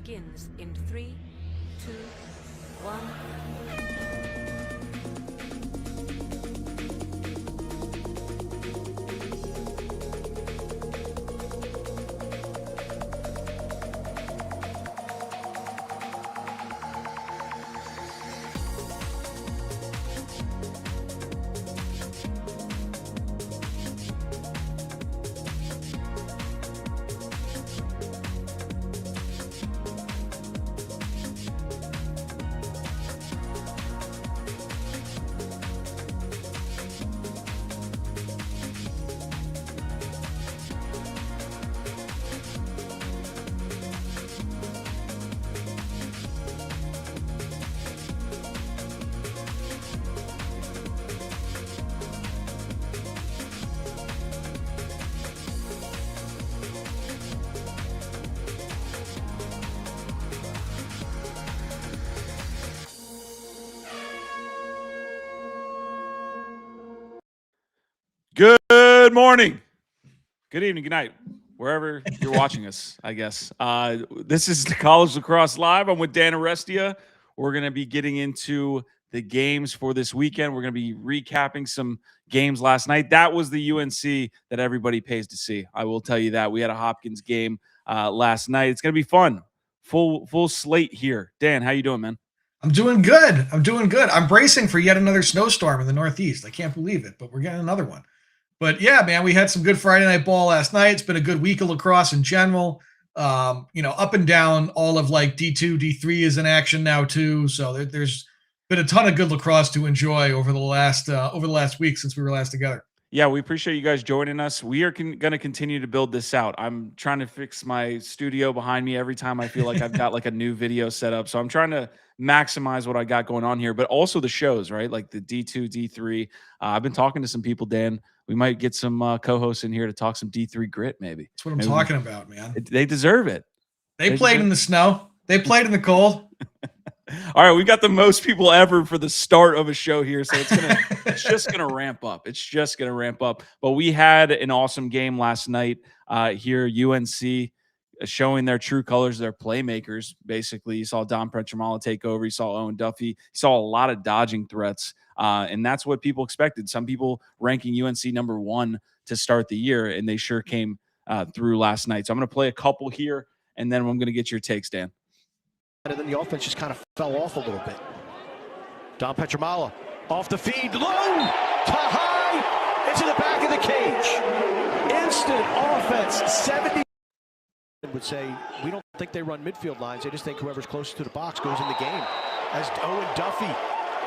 begins in 3, 2, 1. Good morning, good evening, good night, wherever you're watching us, I guess. This is the College Lacrosse Live. I'm with Dan Arestia. We're going to be getting into the games for this weekend. We're going to be recapping some games last night. That was the UNC that everybody pays to see. I will tell you that. We had a Hopkins game last night. It's going to be fun. Full slate here. Dan, how you doing, man? I'm doing good. I'm bracing for yet another snowstorm in the Northeast. I can't believe it, but we're getting another one. But yeah, man, we had some good Friday night ball last night. It's been a good week of lacrosse in general. Up and down, all of like D2, D3 is in action now too. So there's been a ton of good lacrosse to enjoy over the last week since we were last together. Yeah, we appreciate you guys joining us. We are going to continue to build this out. I'm trying to fix my studio behind me every time I feel like I've got like a new video set up. So I'm trying to maximize what I got going on here, but also the shows, right? Like the D2, D3. I've been talking to some people, Dan. We might get some co-hosts in here to talk some D3 grit, maybe. That's what I'm talking about, man. They deserve it. They played in the snow. They played in the cold. All right, we got the most people ever for the start of a show here, so it's just gonna ramp up. It's just gonna ramp up. But we had an awesome game last night here. UNC showing their true colors, their playmakers. Basically, you saw Dom Petramala take over. You saw Owen Duffy. You saw a lot of dodging threats, and that's what people expected. Some people ranking UNC number 1 to start the year, and they sure came through last night. So I'm going to play a couple here, and then I'm going to get your takes, Dan. And then the offense just kind of fell off a little bit. Dom Petramala off the feed, low to high, into the back of the cage. Instant offense, 70. Would say, we don't think they run midfield lines. They just think whoever's closest to the box goes in the game. As Owen Duffy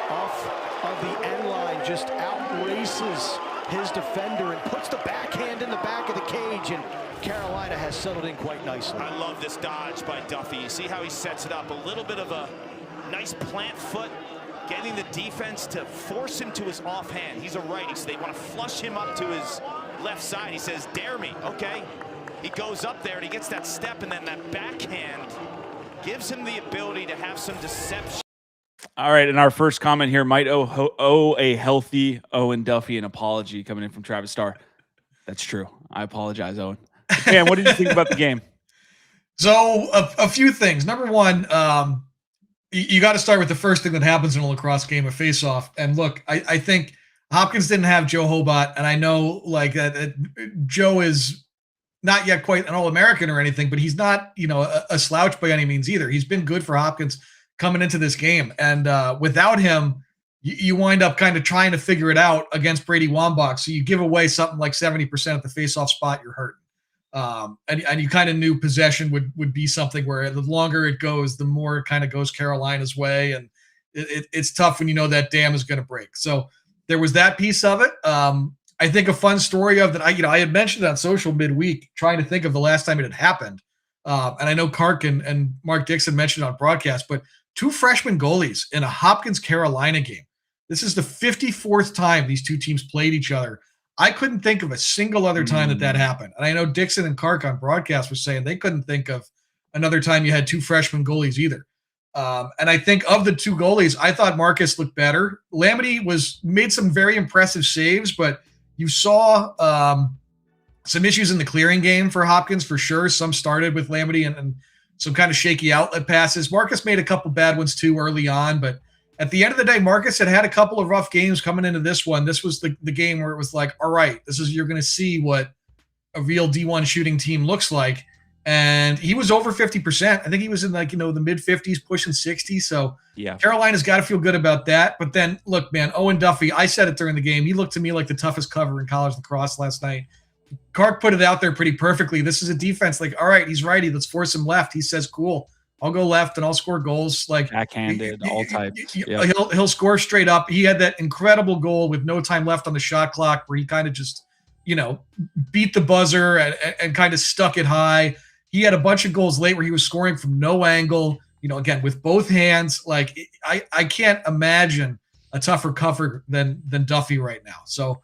off of the end line just outraces his defender and puts the backhand in the back of the cage, and Carolina has settled in quite nicely. I love this dodge by Duffy. You see how he sets it up, a little bit of a nice plant foot, getting the defense to force him to his offhand. He's a righty, so they want to flush him up to his left side. He says, dare me, okay. He goes up there and he gets that step, and then that backhand gives him the ability to have some deception. All right, and our first comment here might owe a healthy Owen Duffy an apology coming in from Travis Starr. That's true. I apologize, Owen. Man, what did you think about the game? So a few things. Number one, you got to start with the first thing that happens in a lacrosse game, a face-off. And look, I think Hopkins didn't have Joe Hobart, and I know like that Joe is not yet quite an All-American or anything, but he's not, a slouch by any means either. He's been good for Hopkins coming into this game. And without him, you wind up kind of trying to figure it out against Brady Wambach. So you give away something like 70% at the face-off spot, you're hurting. And you kind of knew possession would be something where the longer it goes, the more it kind of goes Carolina's way. And it's tough when you know that dam is going to break. So there was that piece of it. I think a fun story of that, I had mentioned on social midweek, trying to think of the last time it had happened. And I know Kark and Mark Dixon mentioned on broadcast, but 2 freshman goalies in a Hopkins-Carolina game. This is the 54th time these two teams played each other. I couldn't think of a single other time that happened. And I know Dixon and Kark on broadcast were saying they couldn't think of another time you had 2 freshman goalies either. And I think of the 2 goalies, I thought Marcus looked better. Lamity made some very impressive saves, but you saw some issues in the clearing game for Hopkins for sure. Some started with Lamity and some kind of shaky outlet passes. Marcus made a couple bad ones too early on, but at the end of the day, Marcus had a couple of rough games coming into this one. This was the game where it was like, all right, you're going to see what a real D1 shooting team looks like. And he was over 50%. I think he was in the mid 50s, pushing 60. So yeah, Carolina's got to feel good about that. But then look, man, Owen Duffy, I said it during the game. He looked to me like the toughest cover in college lacrosse last night. Clark put it out there pretty perfectly. This is a defense like, all right, he's righty. Let's force him left. He says, cool, I'll go left and I'll score goals. Like backhanded, all types. Yeah. He'll score straight up. He had that incredible goal with no time left on the shot clock where he kind of just, beat the buzzer and kind of stuck it high. He had a bunch of goals late where he was scoring from no angle, again, with both hands. Like I can't imagine a tougher cover than Duffy right now. So,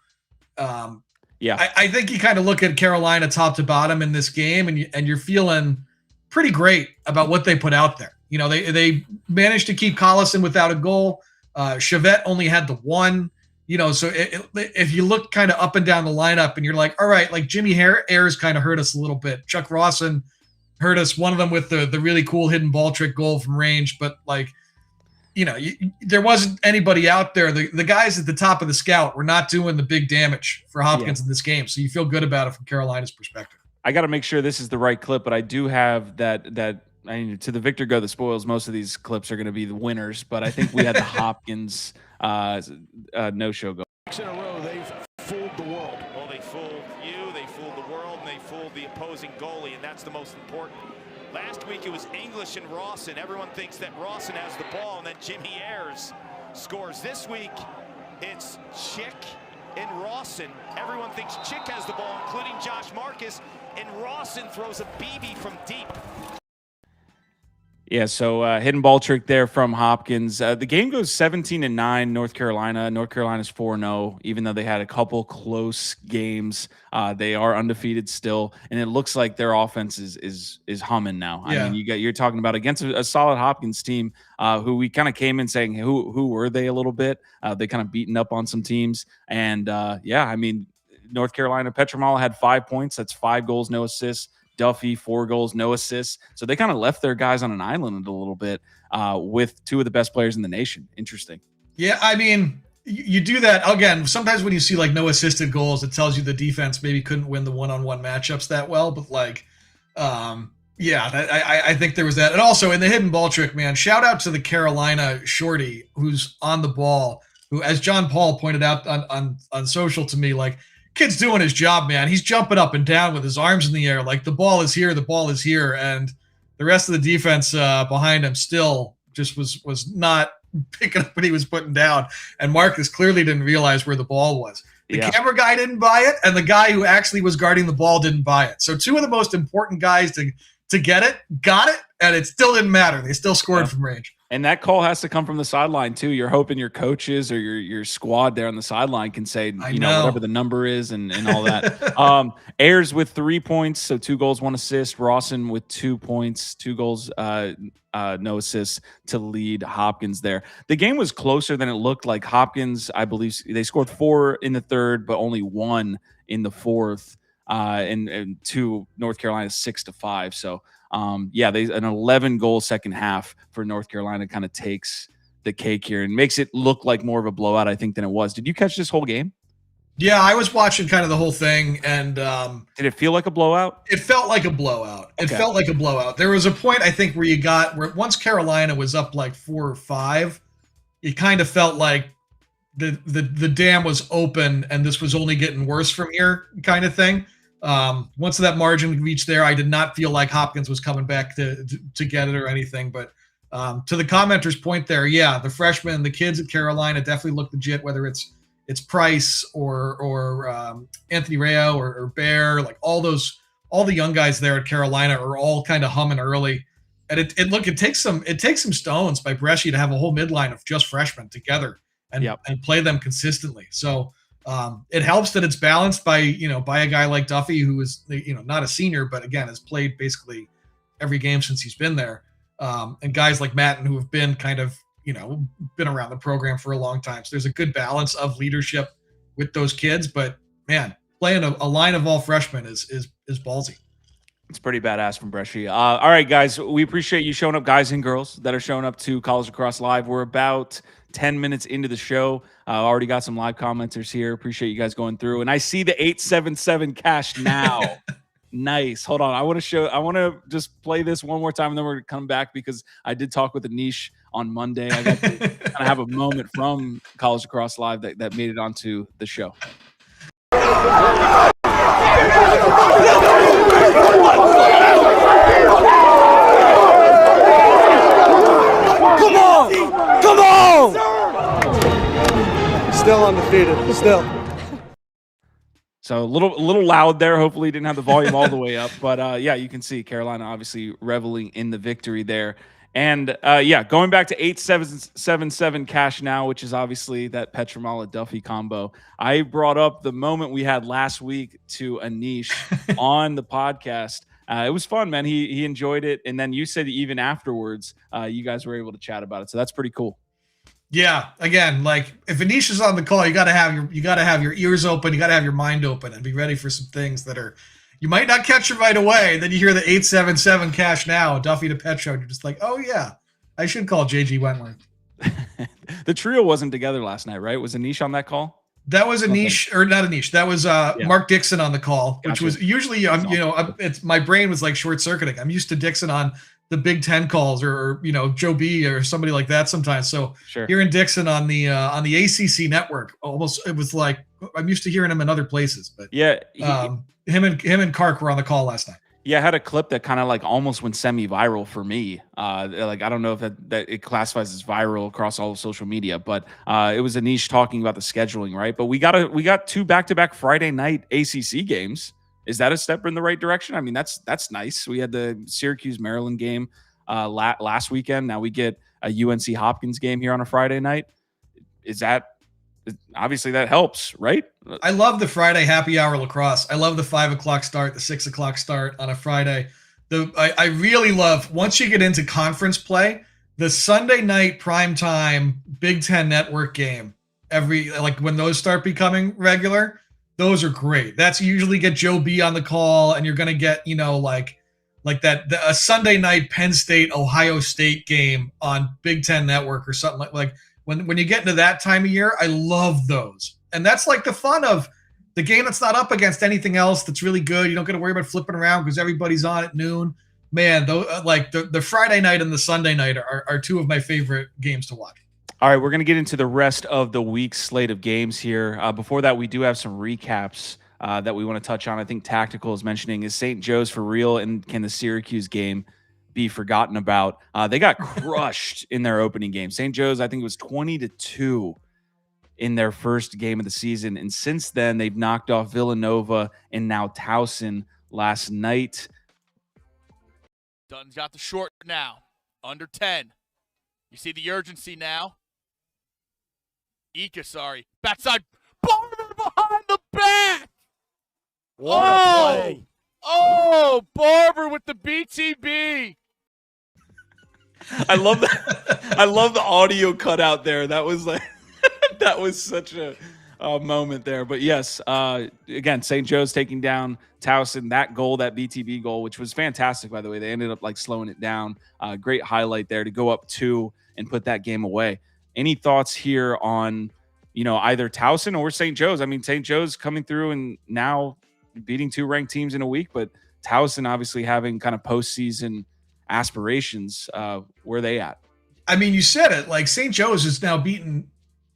I think you kind of look at Carolina top to bottom in this game and you're feeling pretty great about what they put out there. They managed to keep Collison without a goal. Chevette only had the one, so if you look kind of up and down the lineup and you're like, all right, like Jimmy Ayers kind of hurt us a little bit. Chuck Rawson hurt us, one of them with the really cool hidden ball trick goal from range. But there wasn't anybody out there. The guys at the top of the scout were not doing the big damage for Hopkins in this game. So you feel good about it from Carolina's perspective. I got to make sure this is the right clip, but I do have that to the victor go the spoils. Most of these clips are going to be the winners, but I think we had the Hopkins no-show go. In a row, they've fooled the world. Well, they fooled you, they fooled the world, and they fooled the opposing goalie, and that's the most important. Last week it was English and Rawson. Everyone thinks that Rawson has the ball, and then Jimmy Ayers scores. This week it's Chick and Rawson. Everyone thinks Chick has the ball, including Josh Marcus, and Rawson throws a BB from deep. Yeah, so hidden ball trick there from Hopkins. The game goes 17-9, North Carolina. North Carolina's 4-0, even though they had a couple close games. They are undefeated still, and it looks like their offense is humming now. Yeah. I mean, you're talking about against a solid Hopkins team who we kind of came in saying who were they a little bit. They kind of beaten up on some teams, and I mean, North Carolina, Petramala had 5 points. That's 5 goals, no assists. Duffy, 4 goals, no assists. So they kind of left their guys on an island a little bit with 2 of the best players in the nation. Interesting. Yeah, I mean, you do that. Again, sometimes when you see like no assisted goals, it tells you the defense maybe couldn't win the one-on-one matchups that well. But I think there was that. And also in the hidden ball trick, man, shout out to the Carolina shorty who's on the ball, who, as John Paul pointed out on social to me, like, kid's doing his job, man. He's jumping up and down with his arms in the air. Like the ball is here. And the rest of the defense behind him still just was not picking up what he was putting down. And Marcus clearly didn't realize where the ball was. The camera guy didn't buy it, and the guy who actually was guarding the ball didn't buy it. So 2 of the most important guys to get it, got it, and it still didn't matter. They still scored from range. And that call has to come from the sideline too. You're hoping your coaches or your squad there on the sideline can say, whatever the number is and all that. Ayers with 3 points, so 2 goals, 1 assist. Rawson with 2 points, 2 goals, no assists to lead Hopkins there. The game was closer than it looked. Like Hopkins, I believe they scored 4 in the third, but only 1 in the fourth. And to North Carolina 6-5. So an 11-goal second half for North Carolina kind of takes the cake here and makes it look like more of a blowout, I think, than it was. Did you catch this whole game? Yeah, I was watching kind of the whole thing, and did it feel like a blowout? It felt like a blowout. It felt like a blowout. There was a point, I think, where once Carolina was up like 4 or 5, it kind of felt like the dam was open and this was only getting worse from here, kind of thing. Once that margin reached there, I did not feel like Hopkins was coming back to get it or anything. But to the commenter's point there, the freshmen, the kids at Carolina definitely look legit, whether it's Price or Anthony Rayo or Bear, like all the young guys there at Carolina are all kind of humming early. And it takes some stones by Bresci to have a whole midline of just freshmen together and play them consistently. So it helps that it's balanced by a guy like Duffy, who is not a senior, but again has played basically every game since he's been there, and guys like Matten who have been kind of been around the program for a long time. So there's a good balance of leadership with those kids. But man, playing a line of all freshmen is ballsy. It's pretty badass from Brescia. All right, guys, we appreciate you showing up, guys and girls that are showing up to College Lacrosse Live. We're about 10 minutes into the show. Already got some live commenters here. Appreciate you guys going through. And I see the 877 cash now. Nice. Hold on. I want to just play this one more time, and then we're going to come back because I did talk with Anish on Monday. I got to kind of have a moment from College Lacrosse Live that made it onto the show. Come on! Still undefeated. Still. So a little loud there. Hopefully, didn't have the volume all the way up, but yeah, you can see Carolina obviously reveling in the victory there. And yeah, going back to 877 cash now, which is obviously that Petramala Duffy combo. I brought up the moment we had last week to Anish on the podcast. It was fun, man. He enjoyed it, and then you said even afterwards, you guys were able to chat about it. So that's pretty cool. Yeah, again, like if Anish is on the call, you gotta have your ears open, you gotta have your mind open, and be ready for some things that are you might not catch it right away. Then you hear the 877 cash now, Duffy to Petro, and you're just like, oh yeah, I should call JG Wentworth. The trio wasn't together last night, right? Was Anish on that call? That was Anish, or not Anish. That was Mark Dixon on the call, which Gotcha. was usually, it's my brain was like short circuiting. I'm used to Dixon on the Big Ten calls, or Joe B or somebody like that sometimes. So Sure. hearing Dixon on the ACC network, almost it was like I'm used to hearing him in other places. But Yeah, him and Kark were on the call last night. Yeah, I had a clip that kind of like almost went semi-viral for me. Like I don't know if that it classifies as viral across all of social media, but it was Anish talking about the scheduling, right? But we got 2 back-to-back Friday night ACC games. Is that a step in the right direction? I mean, that's nice. We had the Syracuse Maryland game last weekend. Now we get a UNC Hopkins game here on a Friday night. Obviously that helps, right? I love the Friday happy hour lacrosse. I love the 5 o'clock start, the 6 o'clock start on a Friday. I really love, once you get into conference play, the Sunday night primetime Big Ten Network game, when those start becoming regular, those are great. That's usually get Joe B on the call, and you're going to get, a Sunday night Penn State, Ohio State game on Big Ten Network or something like when you get into that time of year, I love those. And that's like the fun of the game that's not up against anything else that's really good. You don't got to worry about flipping around because everybody's on at noon. Man, the Friday night and the Sunday night are 2 of my favorite games to watch. All right, we're going to get into the rest of the week's slate of games here. Before that, we do have some recaps that we want to touch on. I think Tactical is mentioning, is St. Joe's for real, and can the Syracuse game be forgotten about? They got crushed in their opening game. St. Joe's, I think it was 20-2 in their first game of the season. And since then, they've knocked off Villanova and now Towson last night. Dunn's got the short now, under 10. You see the urgency now. Backside. Barber behind the back. What a play. Oh, Barber with the BTB. I love that. I love the audio cut out there. That was like, that was such a moment there. But yes, again, St. Joe's taking down Towson. That goal, that BTB goal, which was fantastic, by the way. They ended up like slowing it down. Great highlight there to go up 2 and put that game away. Any thoughts here on, either Towson or St. Joe's? I mean, St. Joe's coming through and now beating 2 ranked teams in a week, but Towson obviously having kind of postseason aspirations. Where are they at? I mean, you said it. Like St. Joe's is now beaten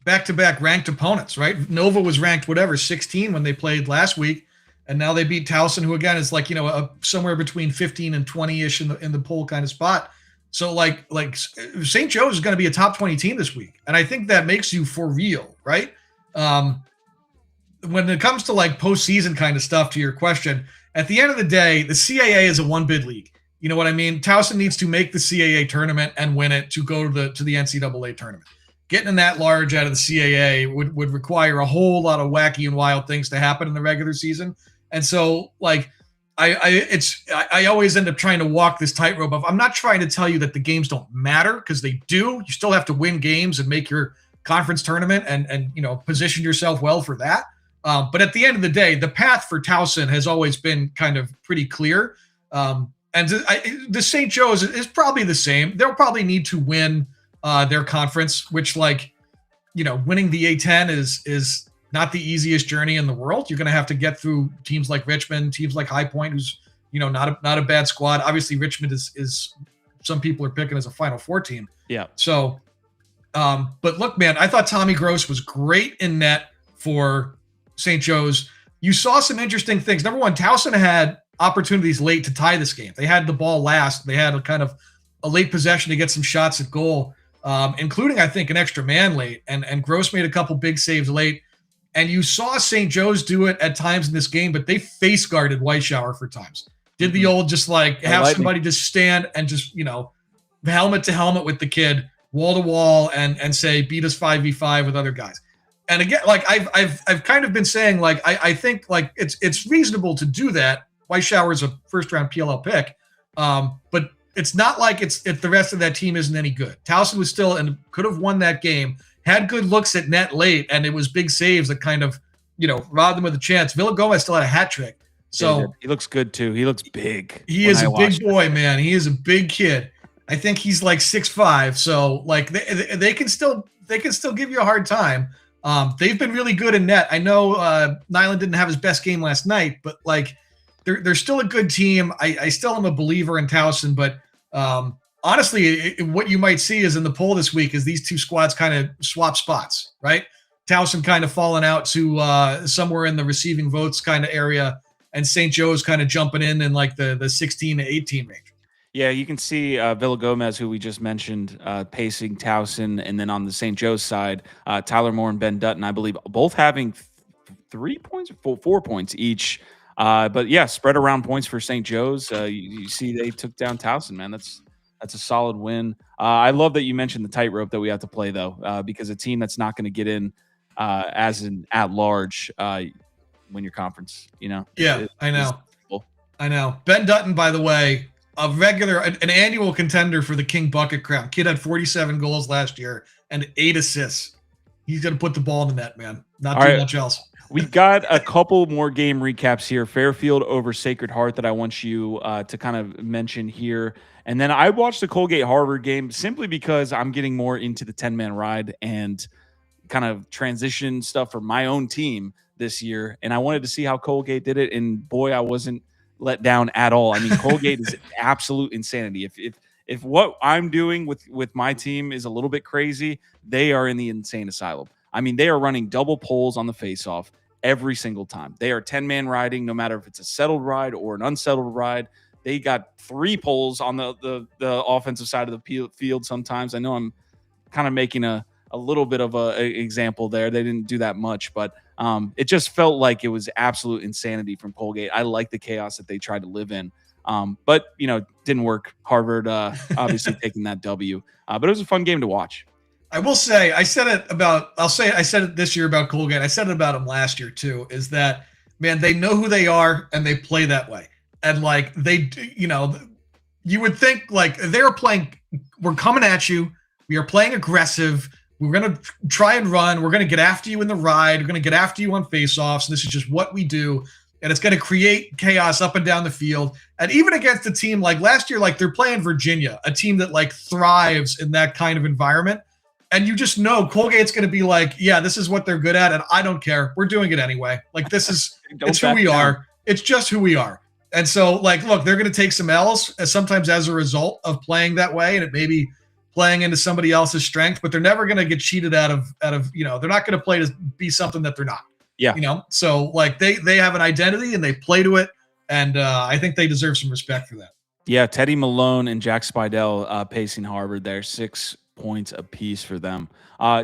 back-to-back ranked opponents, right? Nova was ranked 16 when they played last week, and now they beat Towson, who again is like somewhere between 15 and 20-ish in the poll kind of spot. So like St. Joe's is going to be a top 20 team this week, and I think that makes you for real, right? When it comes to like postseason kind of stuff, to your question, at the end of the day, the CAA is a 1-bid league. You know what I mean? Towson needs to make the CAA tournament and win it to go to the NCAA tournament. Getting in that large out of the CAA would require a whole lot of wacky and wild things to happen in the regular season. And so, like, I always end up trying to walk this tightrope of, I'm not trying to tell you that the games don't matter, because they do. You still have to win games and make your conference tournament and position yourself well for that. But at the end of the day, the path for Towson has always been kind of pretty clear. The St. Joe's is probably the same. They'll probably need to win their conference, which, like, winning the A10 is not the easiest journey in the world. You're going to have to get through teams like Richmond, teams like High Point, who's not a bad squad. Obviously, Richmond is some people are picking as a Final Four team. Yeah. So, but look, man, I thought Tommy Gross was great in net for St. Joe's. You saw some interesting things. Number one, Towson had opportunities late to tie this game. They had the ball last. They had a kind of a late possession to get some shots at goal, including, I think, an extra man late. And Gross made a couple big saves late. And you saw St. Joe's do it at times in this game, but they face guarded Weishauer for times. Did the old just like have somebody just stand and just, helmet to helmet with the kid, wall to wall, and say, beat us 5v5 with other guys. And again, like I've kind of been saying, like, I think like it's reasonable to do that. Weishauer is a first round PLL pick. But it's not like it's if the rest of that team isn't any good. Towson was still and could have won that game, had good looks at net late, and it was big saves that kind of, robbed them of the chance. Villagomez still had a hat trick. So he looks good too. He looks big. He is a big boy, man. He is a big kid. I think he's like 6'5". So like they can still give you a hard time. They've been really good in net. I know Nyland didn't have his best game last night, but like they're still a good team. I still am a believer in Towson, but honestly, what you might see is in the poll this week is these two squads kind of swap spots, right? Towson kind of falling out to somewhere in the receiving votes kind of area, and St. Joe's kind of jumping in like the 16 to 18 range. Yeah, you can see Villagomez, who we just mentioned, pacing Towson, and then on the St. Joe's side, Tyler Moore and Ben Dutton, I believe, both having 3 points or 4 points each. But yeah, spread around points for St. Joe's. You see they took down Towson, man. That's a solid win. I love that you mentioned the tightrope that we have to play, though, because a team that's not going to get in as an at-large win your conference, Yeah, I know. Ben Dutton, by the way, an annual contender for the King Bucket crown. Kid had 47 goals last year and 8 assists. He's going to put the ball in the net, man. Not too much else. We've got a couple more game recaps here. Fairfield over Sacred Heart that I want you to kind of mention here. And then I watched the Colgate-Harvard game simply because I'm getting more into the 10-man ride and kind of transition stuff for my own team this year. And I wanted to see how Colgate did it. And boy, I wasn't let down at all. I mean, Colgate is absolute insanity. If what I'm doing with my team is a little bit crazy, they are in the insane asylum. I mean, they are running double poles on the faceoff every single time. They are 10-man riding, no matter if it's a settled ride or an unsettled ride. They got 3 poles on the offensive side of the field sometimes. I know I'm kind of making a little bit of an example there. They didn't do that much, but it just felt like it was absolute insanity from Colgate. I like the chaos that they tried to live in. But, didn't work. Harvard obviously taking that W. But it was a fun game to watch. I will say, I said it this year about Colgate. I said it about them last year too, is that, man, they know who they are and they play that way. And like you would think like they're playing, we're coming at you. We are playing aggressive. We're going to try and run. We're going to get after you in the ride. We're going to get after you on faceoffs. This is just what we do. And it's going to create chaos up and down the field. And even against a team like last year, like they're playing Virginia, a team that like thrives in that kind of environment. And you just know Colgate's going to be like, yeah, this is what they're good at. And I don't care. We're doing it anyway. Like this is, it's who we are. It's just who we are. And so like, look, they're going to take some L's sometimes as a result of playing that way. And it may be playing into somebody else's strength, but they're never going to get cheated out of, they're not going to play to be something that they're not. Yeah. So like they have an identity and they play to it. And I think they deserve some respect for that. Yeah. Teddy Malone and Jack Spidell pacing Harvard there, 6 points apiece for them.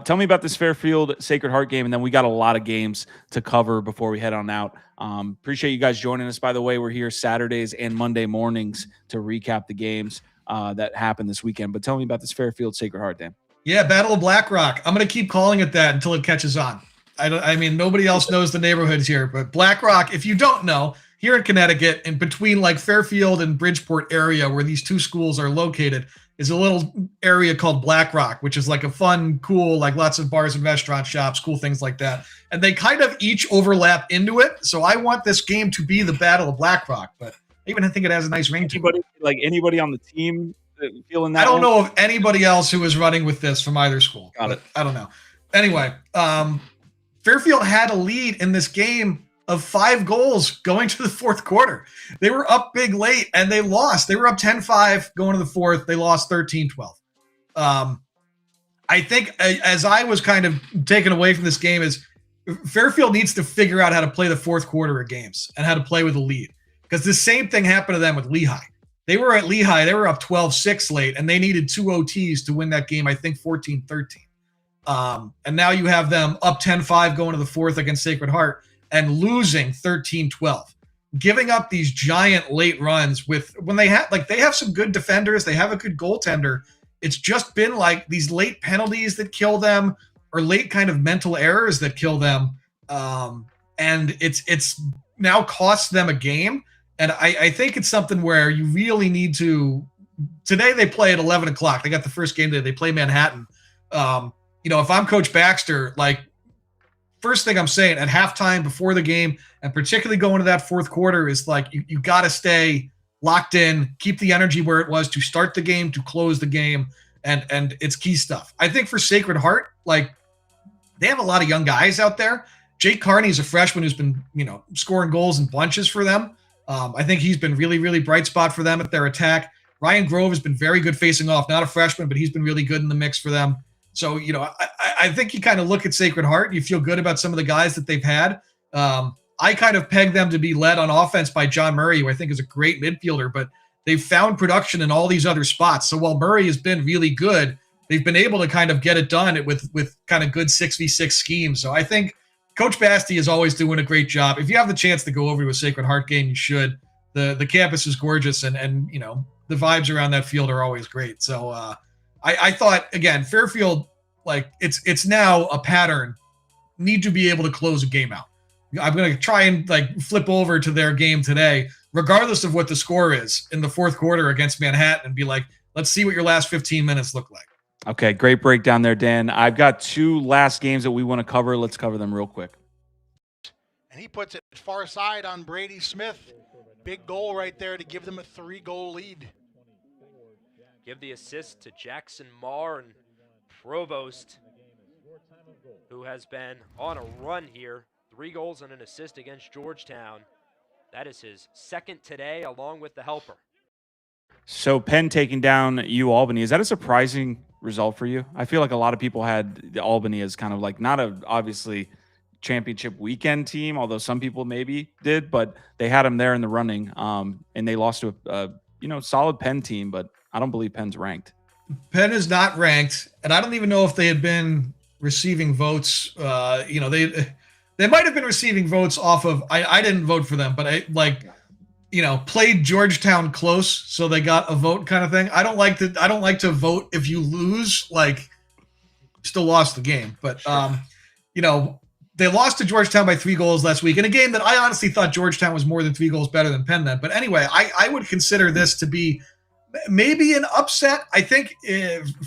Tell me about this Fairfield Sacred Heart game, and then we got a lot of games to cover before we head on out. Appreciate you guys joining us. By the way, we're here Saturdays and Monday mornings to recap the games that happened this weekend. But tell me about this Fairfield Sacred Heart, Dan. Yeah, Battle of Black Rock. I'm going to keep calling it that until it catches on. I mean, nobody else knows the neighborhoods here, but Black Rock, if you don't know, here in Connecticut, in between like Fairfield and Bridgeport area where these two schools are located, is a little area called Black Rock, which is like a fun, cool, like lots of bars and restaurant shops, cool things like that. And they kind of each overlap into it. So I want this game to be the Battle of Black Rock, but even think it has a nice ring to it. Anybody on the team feeling that? I don't know of anybody else who was running with this from either school. Got it. I don't know. Anyway, Fairfield had a lead in this game of 5 goals going to the fourth quarter. They were up big late and they lost. They were up 10-5 going to the fourth. They lost 13-12. I think as I was kind of taken away from this game is Fairfield needs to figure out how to play the fourth quarter of games and how to play with a lead, because the same thing happened to them with Lehigh. They were at Lehigh. They were up 12-6 late, and they needed 2 OTs to win that game, I think 14-13. And now you have them up 10-5 going to the fourth against Sacred Heart and losing 13-12, giving up these giant late runs when they have some good defenders. They have a good goaltender. It's just been like these late penalties that kill them, or late kind of mental errors that kill them. And it's now cost them a game. And I think it's something where you really need to – today they play at 11 o'clock. They got the first game today. They play Manhattan. If I'm Coach Baxter, first thing I'm saying at halftime before the game, and particularly going to that fourth quarter, is you got to stay locked in, keep the energy where it was to start the game, to close the game, and it's key stuff. I think for Sacred Heart, they have a lot of young guys out there. Jake Carney's a freshman who's been, scoring goals in bunches for them. I think he's been really, really bright spot for them at their attack. Ryan Grove has been very good facing off. Not a freshman, but he's been really good in the mix for them. So, I think you kind of look at Sacred Heart and you feel good about some of the guys that they've had. I kind of peg them to be led on offense by John Murray, who I think is a great midfielder, but they've found production in all these other spots. So while Murray has been really good, they've been able to kind of get it done with kind of good 6v6 schemes. So I think Coach Basti is always doing a great job. If you have the chance to go over to a Sacred Heart game, you should. The campus is gorgeous, and the vibes around that field are always great. So I thought, again, Fairfield, it's now a pattern, need to be able to close a game out. I'm going to try and flip over to their game today, regardless of what the score is in the fourth quarter against Manhattan, and be let's see what your last 15 minutes look like. Okay, great breakdown there, Dan. I've got 2 last games that we want to cover. Let's cover them real quick. And he puts it far side on Brady Smith. Big goal right there to give them a 3-goal lead. Give the assist to Jackson Marr and Provost, who has been on a run here. 3 goals and an assist against Georgetown. That is his second today, along with the helper. So Penn taking down UAlbany. Is that a surprising result for you? I feel like a lot of people had Albany as kind of not a obviously championship weekend team, although some people maybe did, but they had them there in the running. And they lost to a solid Penn team, but I don't believe Penn's ranked. Penn is not ranked, and I don't even know if they had been receiving votes. They might have been receiving votes off of. I didn't vote for them, but I played Georgetown close, so they got a vote kind of thing. I don't like to vote if you lose. Still lost the game, but they lost to Georgetown by 3 goals last week in a game that I honestly thought Georgetown was more than 3 goals better than Penn then. But anyway, I would consider this to be maybe an upset. I think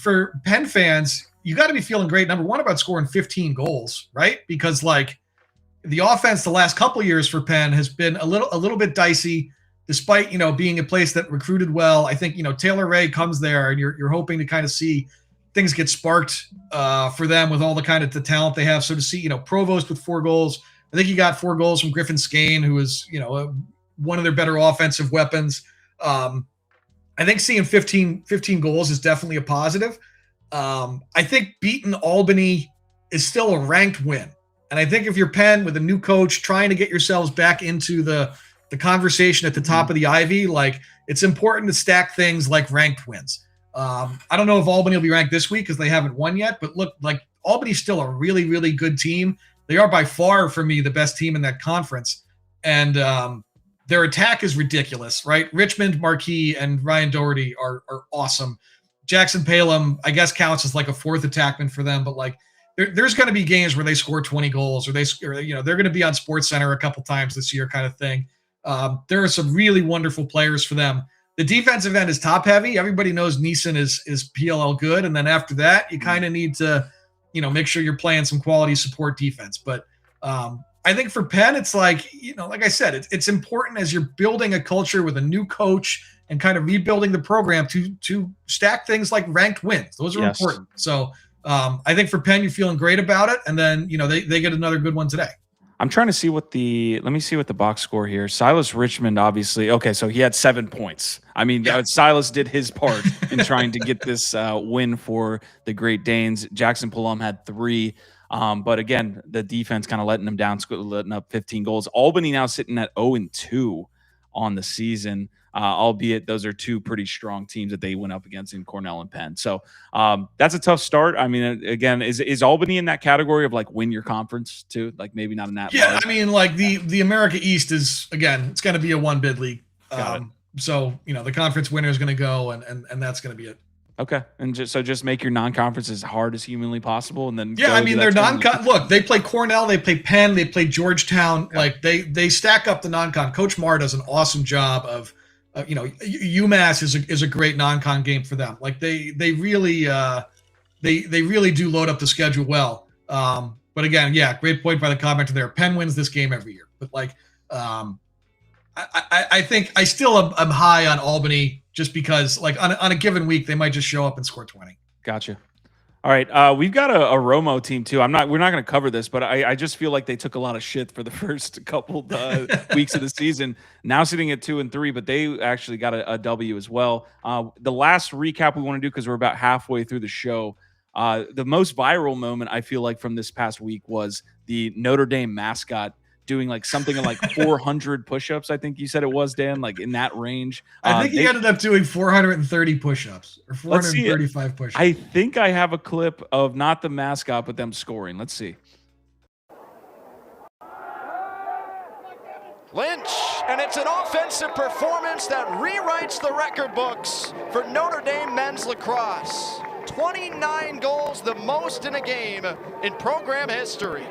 for Penn fans, you got to be feeling great. Number one, about scoring 15 goals, right? Because the offense the last couple of years for Penn has been a little bit dicey, despite being a place that recruited well. I think Taylor Ray comes there, and you're hoping to kind of see things get sparked for them with all the kind of the talent they have. So to see Provost with 4 goals, I think he got 4 goals from Griffin Skane, who is one of their better offensive weapons. I think seeing 15 goals is definitely a positive. I think beating Albany is still a ranked win. And I think if you're Penn with a new coach trying to get yourselves back into the conversation at the top of the Ivy, it's important to stack things like ranked wins. I don't know if Albany will be ranked this week because they haven't won yet, but look, Albany's still a really, really good team. They are by far, for me, the best team in that conference. And their attack is ridiculous, right? Richmond, Marquis, and Ryan Doherty are awesome. Jackson Palem, I guess, counts as a 4th attackman for them, but there's going to be games where they score 20 goals, or they're going to be on SportsCenter a couple times this year, kind of thing. There are some really wonderful players for them. The defensive end is top heavy. Everybody knows Neeson is PLL good, and then after that, you kind of need to, make sure you're playing some quality support defense. But I think for Penn, it's like, like I said, it's important as you're building a culture with a new coach and kind of rebuilding the program to stack things like ranked wins. Those are important. So I think for Penn, you're feeling great about it. And then, they get another good one today. I'm trying to see let me see what the box score here. Silas Richmond, obviously. Okay, so he had 7 points. I mean, Silas did his part in trying to get this win for the Great Danes. Jackson Palum had 3. But again, the defense kind of letting them down, letting up 15 goals. Albany now sitting at 0-2 on the season, albeit those are 2 pretty strong teams that they went up against in Cornell and Penn. So that's a tough start. I mean, again, is Albany in that category of like win your conference too? Like maybe not in that. Yeah, large? I mean, like the America East is, again, it's going to be a 1-bid league. So, the conference winner is going to go and that's going to be it. Okay. And just make your non-conference as hard as humanly possible. And then I mean, they're non-con. Look, they play Cornell, they play Penn, they play Georgetown. Yeah. Like they stack up the non-con. Coach Marr does an awesome job of, UMass is a great non-con game for them. Like they really do load up the schedule well. But again, great point by the commenter there. Penn wins this game every year, but like, I think I still am high on Albany just because like on a given week, they might just show up and score 20. Gotcha. All right. We've got a Romo team too. We're not going to cover this, but I just feel like they took a lot of shit for the first couple weeks of the season. Now sitting at 2-3, but they actually got a W as well. The last recap we want to do, because we're about halfway through the show. The most viral moment I feel like from this past week was the Notre Dame mascot doing like something like 400 push-ups. I think you said it was, Dan, like in that range. I think he ended up doing 430 push-ups or 435 push-ups. I think I have a clip of not the mascot, but them scoring. Let's see. Lynch, and it's an offensive performance that rewrites the record books for Notre Dame men's lacrosse. 29 goals, the most in a game in program history.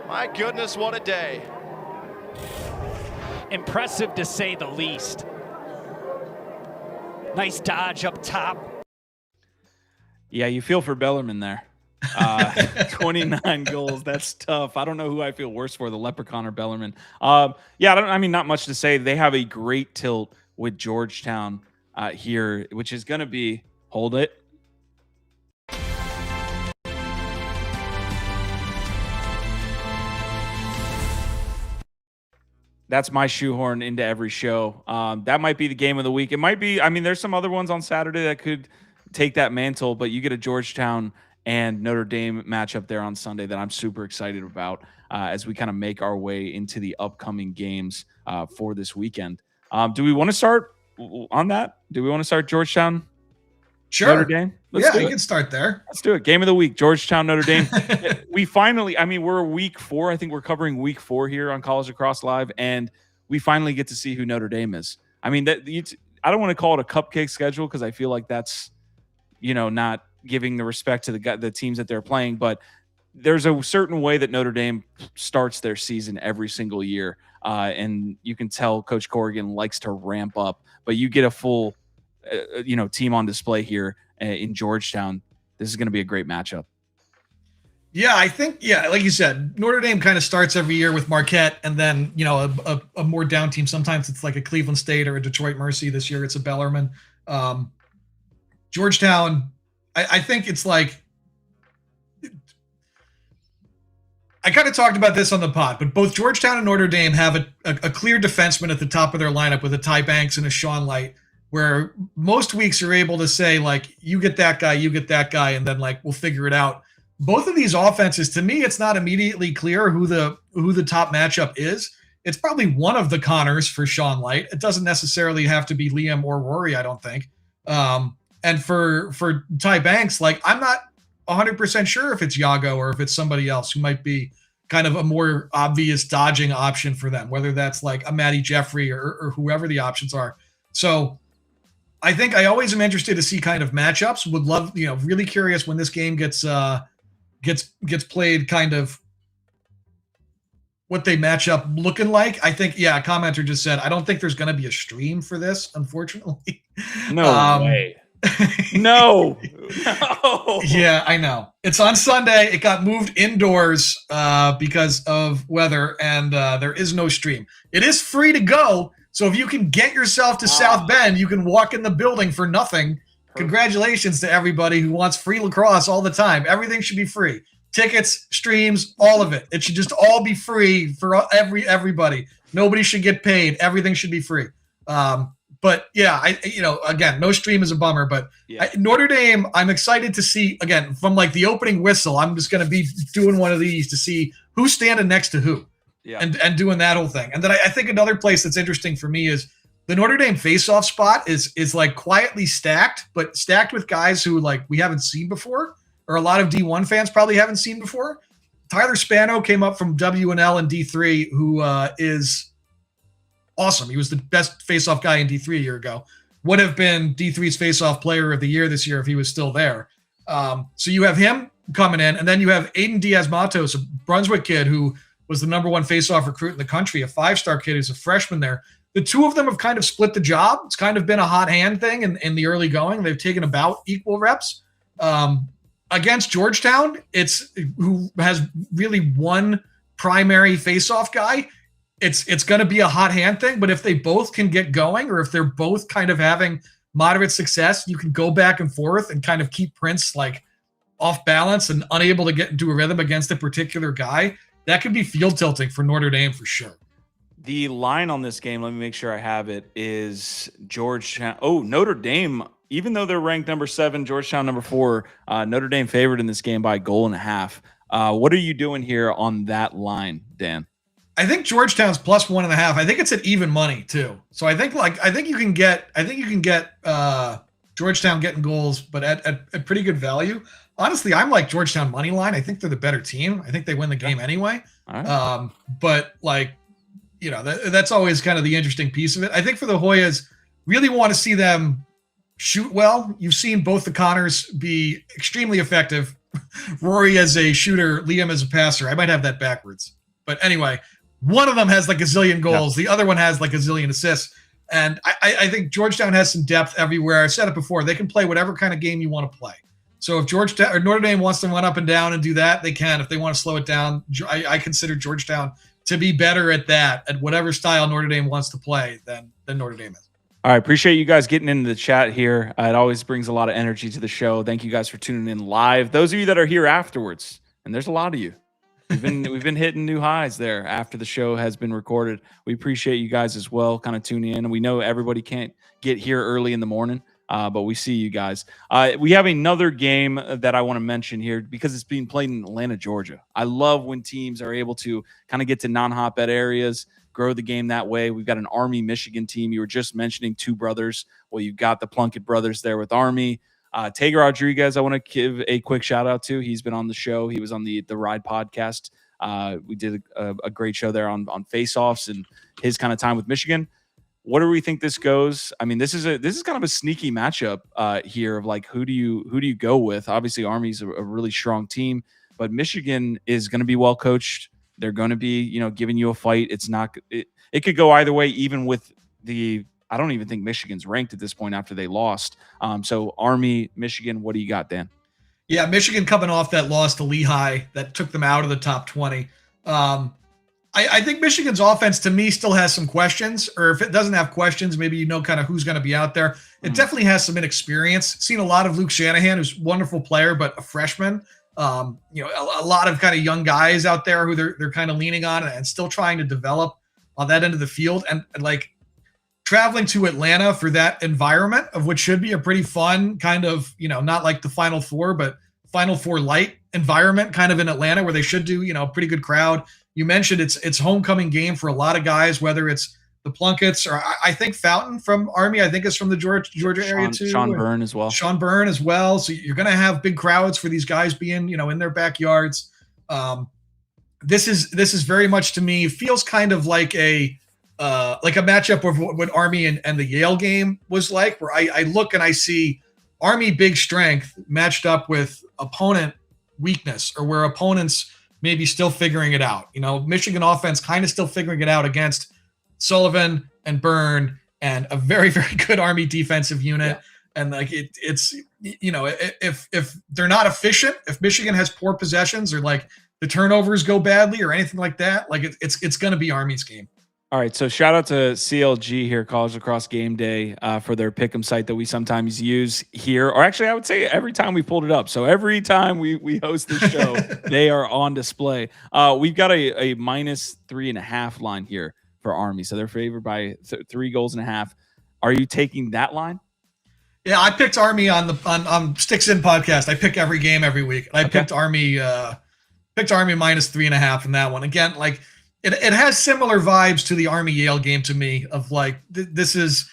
My goodness, what a day. Impressive to say the least. Nice dodge up top. Yeah, you feel for Bellarmine there. 29 goals. That's tough. I don't know who I feel worse for, the Leprechaun or Bellarmine. Not much to say. They have a great tilt with Georgetown here, which is going to be, hold it. That's my shoehorn into every show. That might be the game of the week. It might be, there's some other ones on Saturday that could take that mantle, but you get a Georgetown and Notre Dame matchup there on Sunday that I'm super excited about as we kind of make our way into the upcoming games for this weekend. Do we want to start on that? Do we want to start Georgetown? Sure. Notre Dame? You can start there. Let's do it. Game of the week, Georgetown, Notre Dame. We finally, we're week 4. I think we're covering week 4 here on College Lacrosse Live, and we finally get to see who Notre Dame is. I don't want to call it a cupcake schedule because I feel like that's, not giving the respect to the teams that they're playing, but there's a certain way that Notre Dame starts their season every single year, and you can tell Coach Corrigan likes to ramp up, but you get a full team on display here in Georgetown. This is going to be a great matchup. Yeah, I think, like you said, Notre Dame kind of starts every year with Marquette and then, a more down team. Sometimes it's like a Cleveland State or a Detroit Mercy. This year it's a Bellarmine. Georgetown, I think it's like, I kind of talked about this on the pod, but both Georgetown and Notre Dame have a clear defenseman at the top of their lineup with a Ty Banks and a Sean Light, where most weeks you're able to say, like, you get that guy, and then, like, we'll figure it out. Both of these offenses, to me, it's not immediately clear who the top matchup is. It's probably one of the Connors for Sean Light. It doesn't necessarily have to be Liam or Rory, I don't think. And for Ty Banks, like, I'm not 100% sure if it's Yago or if it's somebody else who might be kind of a more obvious dodging option for them, whether that's like a Matty Jeffrey or whoever the options are. So I think I always am interested to see kind of matchups. Would love, really curious when this game gets played, kind of what they match up looking like. I think, a commenter just said, I don't think there's going to be a stream for this, unfortunately. No way. No. Yeah, I know. It's on Sunday. It got moved indoors because of weather, and there is no stream. It is free to go, so if you can get yourself to South Bend, you can walk in the building for nothing. Congratulations to everybody who wants free lacrosse all the time. Everything should be free. Tickets, streams, all of it. It should just all be free for everybody. Nobody should get paid. Everything should be free. But yeah, again, no stream is a bummer, but Notre Dame, I'm excited to see, again, from like the opening whistle, I'm just going to be doing one of these to see who's standing next to who and doing that whole thing. And then I think another place that's interesting for me is the Notre Dame face-off spot is like quietly stacked, but stacked with guys who like we haven't seen before, or a lot of D1 fans probably haven't seen before. Tyler Spano came up from WNL and D3, who is awesome. He was the best face-off guy in D3 a year ago. Would have been D3's face-off player of the year this year if he was still there. So you have him coming in, and then you have Aiden Diaz-Matos, a Brunswick kid who was the number one face-off recruit in the country, a five-star kid who's a freshman there. The two of them have kind of split the job. It's kind of been a hot hand thing in the early going. They've taken about equal reps. Against Georgetown, who has really one primary face-off guy. It's going to be a hot hand thing, but if they both can get going, or if they're both kind of having moderate success, you can go back and forth and kind of keep Prince like off balance and unable to get into a rhythm against a particular guy. That could be field tilting for Notre Dame for sure. The line on this game, let me make sure I have it, is Georgetown. Oh, Notre Dame, even though they're ranked number 7, Georgetown number 4, Notre Dame favored in this game by a goal and a half. What are you doing here on that line, Dan? I think Georgetown's plus 1.5. I think it's at even money too. So I think you can get Georgetown getting goals, but at pretty good value. Honestly, I'm like Georgetown money line. I think they're the better team. I think they win the game anyway. Right. But like, that's always kind of the interesting piece of it. I think for the Hoyas, really want to see them shoot well. You've seen both the Connors be extremely effective. Rory as a shooter, Liam as a passer. I might have that backwards. But anyway, one of them has like a zillion goals. The other one has like a zillion assists. And I think Georgetown has some depth everywhere. I said it before. They can play whatever kind of game you want to play. So if Georgetown or Notre Dame wants to run up and down and do that, they can. If they want to slow it down, I consider Georgetown to be better at that, at whatever style Notre Dame wants to play than Notre Dame is. All right, appreciate you guys getting into the chat here. It always brings a lot of energy to the show. Thank you guys for tuning in live. Those of you that are here afterwards, and there's a lot of you. We've been hitting new highs there after the show has been recorded. We appreciate you guys as well, kind of tuning in. And we know everybody can't get here early in the morning, but we see you guys. We have another game that I want to mention here because it's being played in Atlanta, Georgia. I love when teams are able to kind of get to non-hotbed areas, grow the game that way. We've got an Army Michigan team. You were just mentioning two brothers. Well, you've got the Plunkett brothers there with Army. Tager Rodriguez, I want to give a quick shout out to. He's been on the show. He was on the Ride podcast. We did a great show there on face-offs and his kind of time with Michigan. What do we think this goes? I mean, this is kind of a sneaky matchup here of like who do you go with? Obviously, Army's a really strong team, but Michigan is going to be well coached. They're going to be giving you a fight. It could go either way, even with the. I don't even think Michigan's ranked at this point after they lost. So Army, Michigan, what do you got, Dan? Yeah, Michigan coming off that loss to Lehigh that took them out of the top 20. I think Michigan's offense, to me, still has some questions, or if it doesn't have questions, maybe kind of who's going to be out there. It definitely has some inexperience. Seen a lot of Luke Shanahan, who's a wonderful player, but a freshman. A lot of kind of young guys out there who they're kind of leaning on and still trying to develop on that end of the field. And like, traveling to Atlanta for that environment of which should be a pretty fun kind of, not like the Final Four, but Final Four light environment kind of in Atlanta where they should do, pretty good crowd. You mentioned it's homecoming game for a lot of guys, whether it's the Plunketts or I think Fountain from Army, I think is from the Georgia area too. Sean Byrne as well. So you're going to have big crowds for these guys being, in their backyards. This is very much, to me, feels kind of like a matchup of what Army and the Yale game was like, where I look and I see Army big strength matched up with opponent weakness, or where opponents maybe still figuring it out. Michigan offense kind of still figuring it out against Sullivan and Byrne and a very, very good Army defensive unit. And like it's if they're not efficient, if Michigan has poor possessions or like the turnovers go badly or anything like that, like it's going to be Army's game. All right, so shout out to CLG here, College Lacrosse Game Day, for their pick'em site that we sometimes use here, or actually I would say every time we pulled it up. So every time we host this show, they are on display. We've got a minus 3.5 line here for Army, so they're favored by 3 goals and a half. Are you taking that line? Yeah, I picked Army on Sticks In podcast. I pick every game every week. I picked Army minus 3.5 in that one. Again, like it has similar vibes to the Army Yale game to me of like this is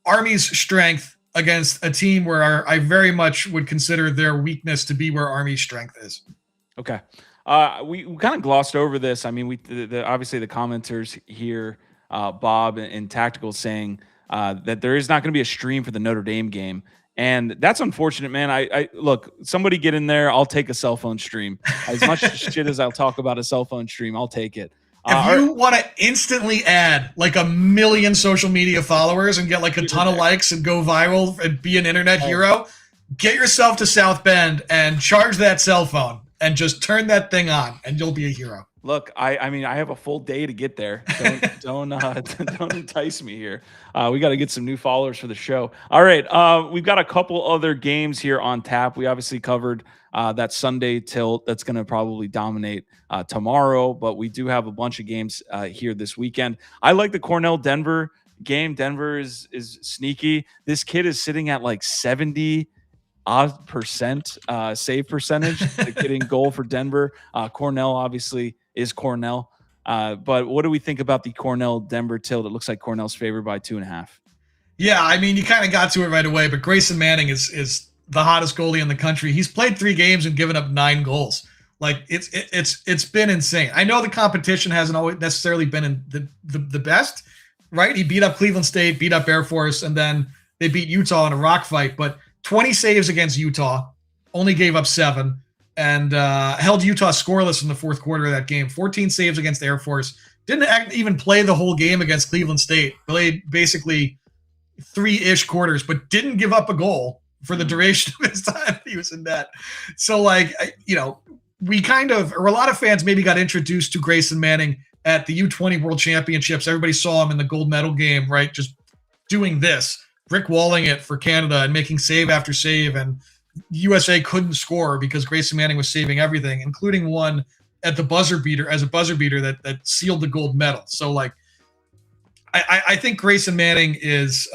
Army's strength against a team where I very much would consider their weakness to be where Army's strength is. Okay. We kind of glossed over this. I mean, obviously the commenters here, Bob and Tactical saying that there is not going to be a stream for the Notre Dame game. And that's unfortunate, man. I look, somebody get in there. I'll take a cell phone stream. As much shit as I'll talk about a cell phone stream, I'll take it. If you want to instantly add like 1 million social media followers and get like a ton of likes and go viral and be an internet hero, get yourself to South Bend and charge that cell phone and just turn that thing on and you'll be a hero. Look, I mean, I have a full day to get there. Don't entice me here. We got to get some new followers for the show. All right, we've got a couple other games here on tap. We obviously covered that Sunday tilt that's going to probably dominate tomorrow, but we do have a bunch of games here this weekend. I like the Cornell Denver game. Denver is sneaky. This kid is sitting at like 70% save percentage, getting goal for Denver. Cornell obviously is Cornell. But what do we think about the Cornell Denver tilt? It looks like Cornell's favored by 2.5. Yeah, I mean, you kind of got to it right away, but Grayson Manning is the hottest goalie in the country. He's played 3 games and given up 9 goals. Like it's been insane. I know the competition hasn't always necessarily been in the best, right? He beat up Cleveland State, beat up Air Force, and then they beat Utah in a rock fight. But 20 saves against Utah, only gave up 7, and held Utah scoreless in the fourth quarter of that game. 14 saves against Air Force. Didn't even play the whole game against Cleveland State. Played basically 3-ish quarters, but didn't give up a goal for the duration of his time he was in net. So, like, we or a lot of fans maybe got introduced to Grayson Manning at the U20 World Championships. Everybody saw him in the gold medal game, right? Just doing this, brick walling it for Canada and making save after save. And USA couldn't score because Grayson Manning was saving everything, including one at the buzzer beater that sealed the gold medal. So, like, I think Grayson Manning is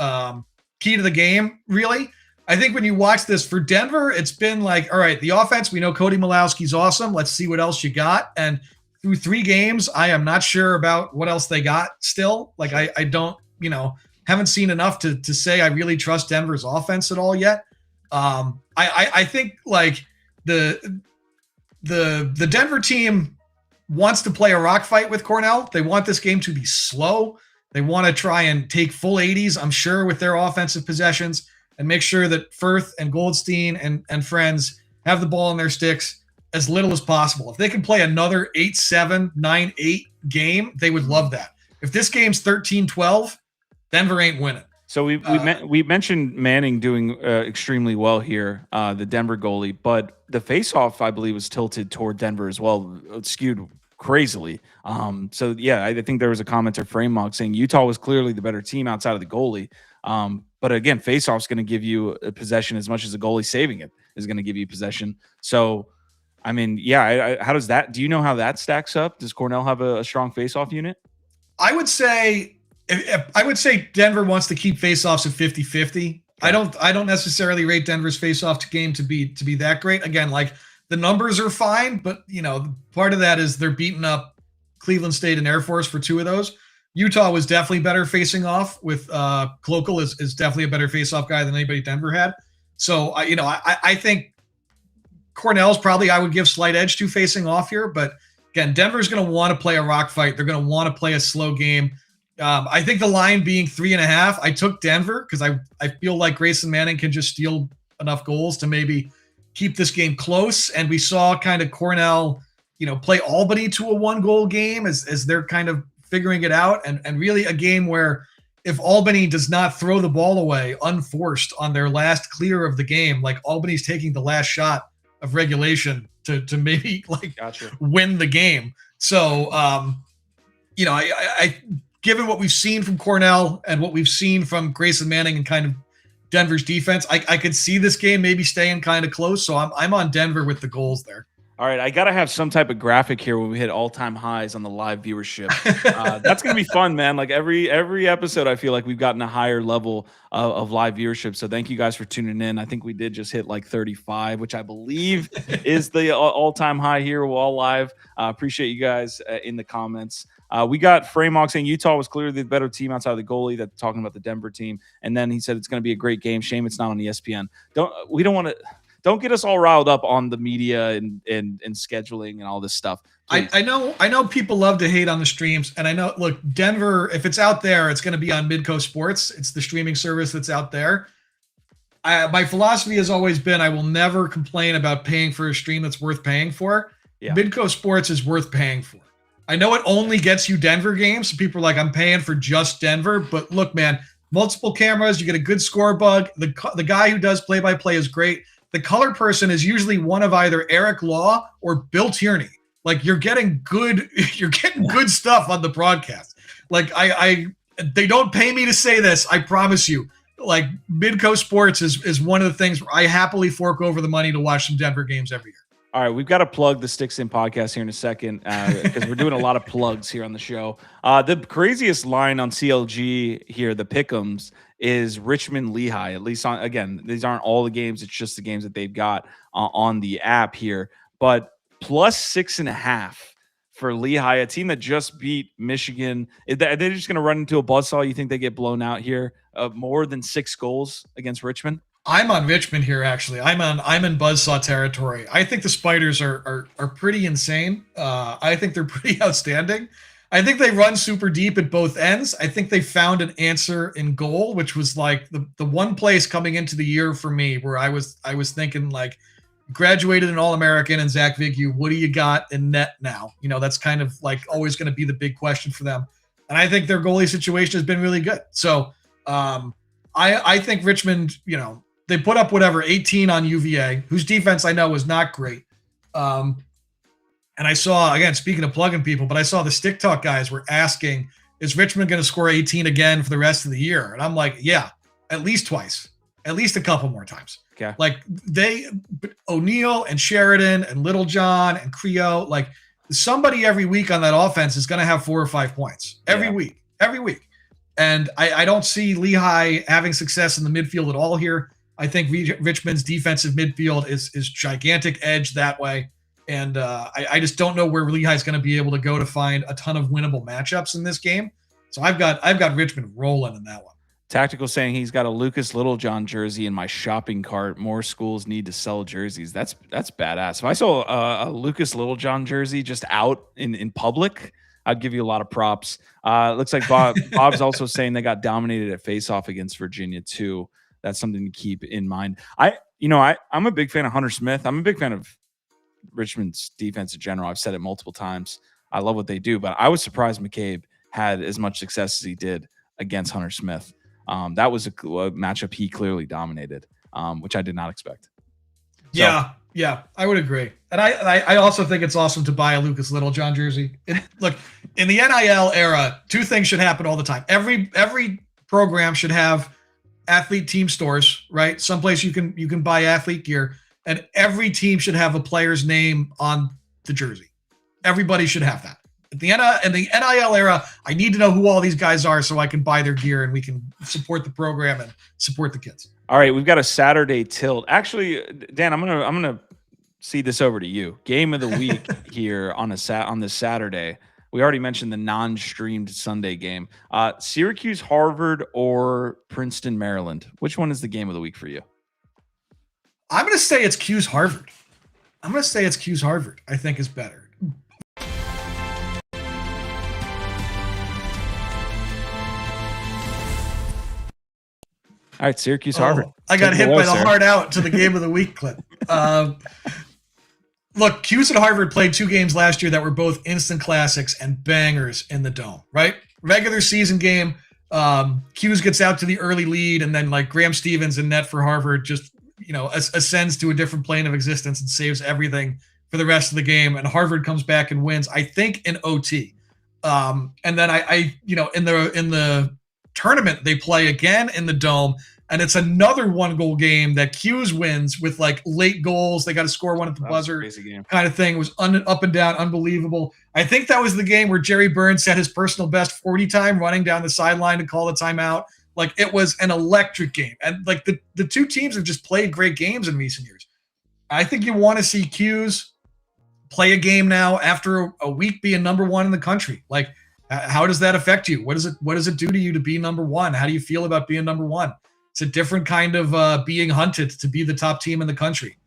key to the game, really. I think when you watch this for Denver, it's been like, all right, the offense, we know Cody Malowski's awesome. Let's see what else you got. And through 3 games, I am not sure about what else they got still. Like, I don't, haven't seen enough to say I really trust Denver's offense at all yet. I think like the Denver team wants to play a rock fight with Cornell. They want this game to be slow. They want to try and take full 80s, I'm sure, with their offensive possessions and make sure that Firth and Goldstein and friends have the ball in their sticks as little as possible. If they can play another 8-7, 9-8 game, they would love that. If this game's 13-12, Denver ain't winning. So we mentioned Manning doing extremely well here, the Denver goalie, but the faceoff, I believe, was tilted toward Denver as well, skewed crazily. So yeah, I think there was a commenter, Frame Mog, saying Utah was clearly the better team outside of the goalie. But again, faceoff's going to give you a possession as much as the goalie saving it is going to give you possession. So, I mean, yeah, how does that? Do you know how that stacks up? Does Cornell have a strong faceoff unit? I would say Denver wants to keep faceoffs at 50-50. I don't necessarily rate Denver's faceoff game to be that great. Again, like the numbers are fine, but part of that is they're beating up Cleveland State and Air Force for 2 of those. Utah was definitely better facing off with Clokel is definitely a better face-off guy than anybody Denver had. So I think Cornell's probably I would give slight edge to facing off here, but again, Denver's going to want to play a rock fight. They're going to want to play a slow game. I think the line being 3.5, I took Denver because I feel like Grayson Manning can just steal enough goals to maybe keep this game close. And we saw kind of Cornell, play Albany to a 1-goal game as they're kind of figuring it out. And really a game where if Albany does not throw the ball away unforced on their last clear of the game, like Albany's taking the last shot of regulation to maybe win the game. So, I given what we've seen from Cornell and what we've seen from Grayson Manning and kind of Denver's defense, I could see this game maybe staying kind of close. So I'm on Denver with the goals there. All right, I got to have some type of graphic here when we hit all-time highs on the live viewership. That's going to be fun, man. Like every episode, I feel like we've gotten a higher level of live viewership. So thank you guys for tuning in. I think we did just hit like 35, which I believe is the all-time high here while live. Appreciate you guys in the comments. We got Framox saying Utah was clearly the better team outside of the goalie. That's talking about the Denver team. And then he said it's going to be a great game. Shame it's not on ESPN. Don't get us all riled up on the media and scheduling and all this stuff. I know people love to hate on the streams, and I know, look, Denver, if it's out there, it's going to be on Midco Sports. It's the streaming service that's out there. My philosophy has always been I will never complain about paying for a stream that's worth paying for. Yeah. Midco Sports is worth paying for. I know it only gets you Denver games, so people are like, I'm paying for just Denver. But look, man, multiple cameras, you get a good score bug. The guy who does play-by-play is great. The color person is usually one of either Eric Law or Bill Tierney. Like you're getting good stuff on the broadcast. Like they don't pay me to say this. I promise you. Like Midco Sports is one of the things where I happily fork over the money to watch some Denver games every year. All right, we've got to plug the Sticks In podcast here in a second because we're doing a lot of plugs here on the show. The craziest line on CLG here, the Pick'ems, is Richmond Lehigh. At least these aren't all the games. It's just the games that they've got on the app here. But plus 6.5 for Lehigh, a team that just beat Michigan. Are they just going to run into a buzzsaw? You think they get blown out here of more than 6 goals against Richmond? I'm on Richmond here, actually. I'm in buzzsaw territory. I think the Spiders are pretty insane. I think they're pretty outstanding. I think they run super deep at both ends. I think they found an answer in goal, which was like the one place coming into the year for me where I was thinking like graduated an All-American and Zach Vignew, what do you got in net now? That's kind of like always going to be the big question for them. And I think their goalie situation has been really good. So I think Richmond, they put up 18 on UVA, whose defense I know is not great. And I saw, again, speaking of plugging people, but I saw the Stick Talk guys were asking, is Richmond going to score 18 again for the rest of the year? And I'm like, yeah, at least twice, at least a couple more times. Okay. Like O'Neal and Sheridan and Littlejohn and Creo, like somebody every week on that offense is going to have 4 or 5 points every week. And I don't see Lehigh having success in the midfield at all here. I think Richmond's defensive midfield is gigantic edge that way. And I just don't know where Lehigh's going to be able to go to find a ton of winnable matchups in this game. So I've got Richmond rolling in that one. Tactical saying he's got a Lucas Littlejohn jersey in my shopping cart. More schools need to sell jerseys. That's badass. If I saw a Lucas Littlejohn jersey just out in public, I'd give you a lot of props. Looks like Bob's also saying they got dominated at faceoff against Virginia too. That's something to keep in mind. I'm a big fan of Hunter Smith. I'm a big fan of Richmond's defense in general. I've said it multiple times. I love what they do, but I was surprised McCabe had as much success as he did against Hunter Smith. That was a matchup he clearly dominated, which I did not expect. So, yeah, I would agree. And I also think it's awesome to buy a Lucas Littlejohn jersey. Look, in the NIL era, 2 things should happen all the time. Every program should have athlete team stores, right? Someplace you can buy athlete gear, and every team should have a player's name on the jersey. Everybody should have that. In the NIL era, I need to know who all these guys are so I can buy their gear and we can support the program and support the kids. All right, we've got a Saturday tilt. Actually, Dan, I'm gonna see this over to you. Game of the week here on this Saturday. We already mentioned the non-streamed Sunday game. Syracuse, Harvard, or Princeton, Maryland. Which one is the game of the week for you? I'm going to say it's Q's Harvard. I think is better. All right, Syracuse, Harvard. I got hit by the hard out to the game of the week clip. Look, Cuse and Harvard played 2 games last year that were both instant classics and bangers in the Dome, right? Regular season game. Hughes gets out to the early lead, and then like Graham Stevens in net for Harvard just, ascends to a different plane of existence and saves everything for the rest of the game. And Harvard comes back and wins, I think, in OT. And then in the tournament, they play again in the Dome, and it's another 1-goal game that Hughes wins with like late goals. They got to score one at the buzzer kind of thing. It was up and down, unbelievable. I think that was the game where Jerry Burns set his personal best 40 time running down the sideline to call the timeout. Like, it was an electric game. And like the two teams have just played great games in recent years. I think you want to see Hughes play a game now after a week being number one in the country. Like, how does that affect you? What does it do to you to be number one? How do you feel about being number one? It's a different kind of being hunted to be the top team in the country.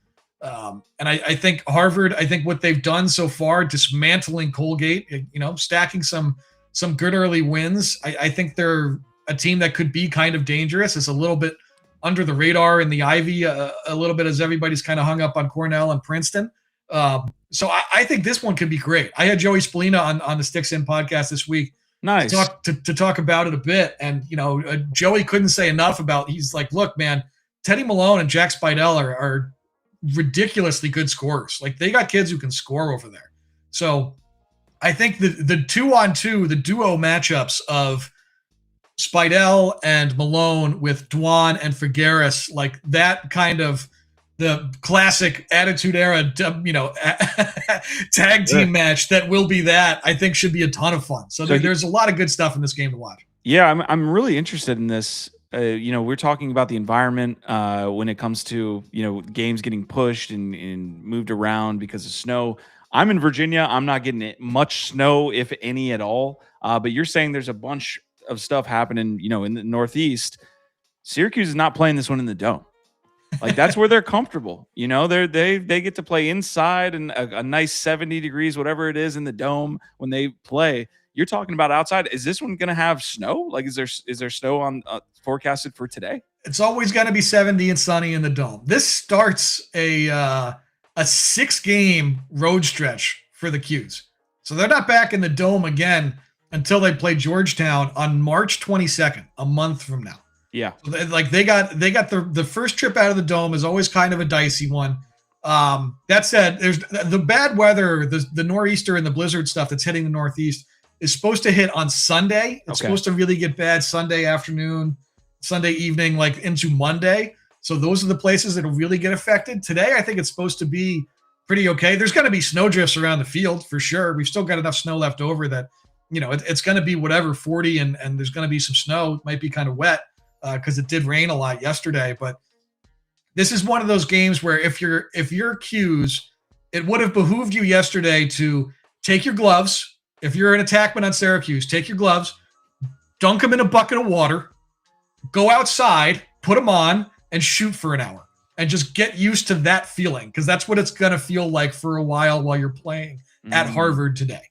And I think Harvard, what they've done so far, dismantling Colgate, stacking some good early wins. I think they're a team that could be kind of dangerous. It's a little bit under the radar in the Ivy, a little bit as everybody's kind of hung up on Cornell and Princeton. So I think this one could be great. I had Joey Spallina on the Sticks In podcast this week. Nice. To talk about it a bit. And, Joey couldn't say enough he's like, look, man, Teddy Malone and Jack Spidell are ridiculously good scorers. Like, they got kids who can score over there. So I think the 2-on-2, the duo matchups of Spidell and Malone with Dwan and Figueres, like that kind of the classic Attitude Era, tag team match that will be that, I think should be a ton of fun. So there's a lot of good stuff in this game to watch. Yeah, I'm really interested in this. We're talking about the environment when it comes to, games getting pushed and moved around because of snow. I'm in Virginia. I'm not getting much snow, if any at all. But you're saying there's a bunch of stuff happening, in the Northeast. Syracuse is not playing this one in the Dome. Like, that's where they're comfortable. They get to play inside and a nice 70 degrees, whatever it is, in the Dome when they play. You're talking about outside. Is this one going to have snow? Like, is there snow on forecasted for today? It's always going to be 70 and sunny in the Dome. This starts a 6-game road stretch for the Qs. So they're not back in the Dome again until they play Georgetown on March 22nd, a month from now. Yeah. So they got the first trip out of the Dome is always kind of a dicey one. That said, there's the bad weather, the nor'easter and the blizzard stuff that's hitting the Northeast is supposed to hit on Sunday. It's supposed to really get bad Sunday afternoon, Sunday evening, like into Monday. So those are the places that will really get affected. Today, I think it's supposed to be pretty okay. There's going to be snow drifts around the field for sure. We've still got enough snow left over that, it's going to be whatever, 40 and there's going to be some snow. It might be kind of wet because it did rain a lot yesterday. But this is one of those games where if you're Qs, it would have behooved you yesterday to take your gloves. If you're an attackman on Syracuse, take your gloves, dunk them in a bucket of water, go outside, put them on, and shoot for an hour. And just get used to that feeling, because that's what it's going to feel like for a while you're playing at Harvard today.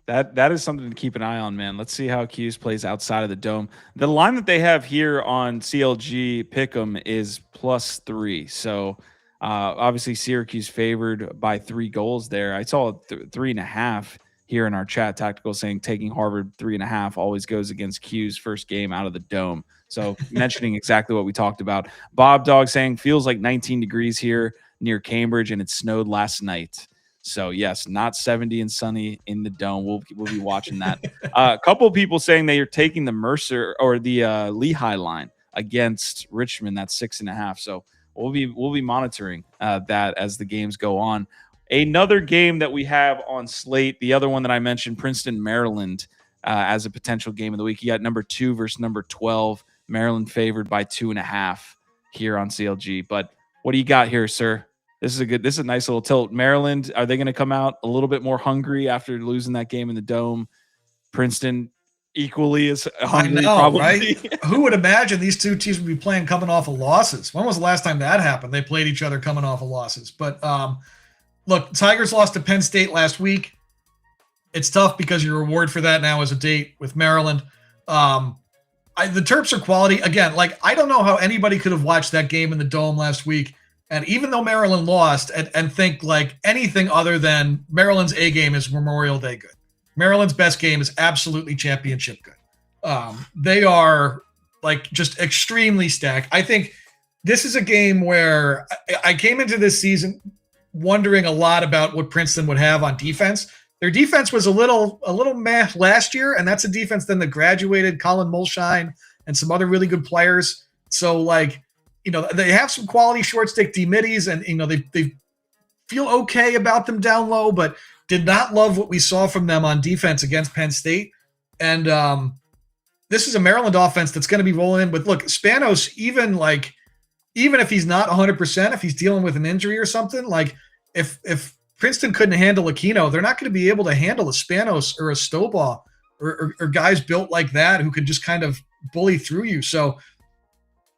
That is something to keep an eye on, man. Let's see how Q's plays outside of the Dome. The line that they have here on CLG Pick'em is +3. So obviously Syracuse favored by 3 goals there. I saw 3.5 here in our chat. Tactical saying taking Harvard 3.5 always goes against Q's first game out of the Dome. So mentioning exactly what we talked about. Bob Dog saying feels like 19 degrees here near Cambridge and it snowed last night. So yes, not 70 and sunny in the Dome. We'll be watching that. A couple of people saying they are taking the Mercer or the Lehigh line against Richmond. That's 6.5. So we'll be monitoring that as the games go on. Another game that we have on slate, the other one that I mentioned, Princeton, Maryland, as a potential game of the week. You got number 2 versus number 12. Maryland favored by 2.5 here on CLG. But what do you got here, sir? This is a nice little tilt. Maryland, are they going to come out a little bit more hungry after losing that game in the Dome? Princeton equally as hungry, probably. Right? Who would imagine these two teams would be playing coming off of losses? When was the last time that happened? They played each other coming off of losses. But look, Tigers lost to Penn State last week. It's tough because your reward for that now is a date with Maryland. The Terps are quality. Again, I don't know how anybody could have watched that game in the Dome last week. And even though Maryland lost and think anything other than Maryland's A game is Memorial Day good. Maryland's best game is absolutely championship good. They are like just extremely stacked. I think this is a game where I came into this season wondering a lot about what Princeton would have on defense. Their defense was a little meh last year, and that's a defense then that graduated Colin Mulshine and some other really good players. So, like, they have some quality short stick D-middies, and, they feel okay about them down low, but did not love what we saw from them on defense against Penn State. And this is a Maryland offense that's going to be rolling in with, look, Spanos, even if he's not 100%, if he's dealing with an injury or something, like if Princeton couldn't handle Aquino, they're not going to be able to handle a Spanos or a Stovall or guys built like that who can just kind of bully through you. So,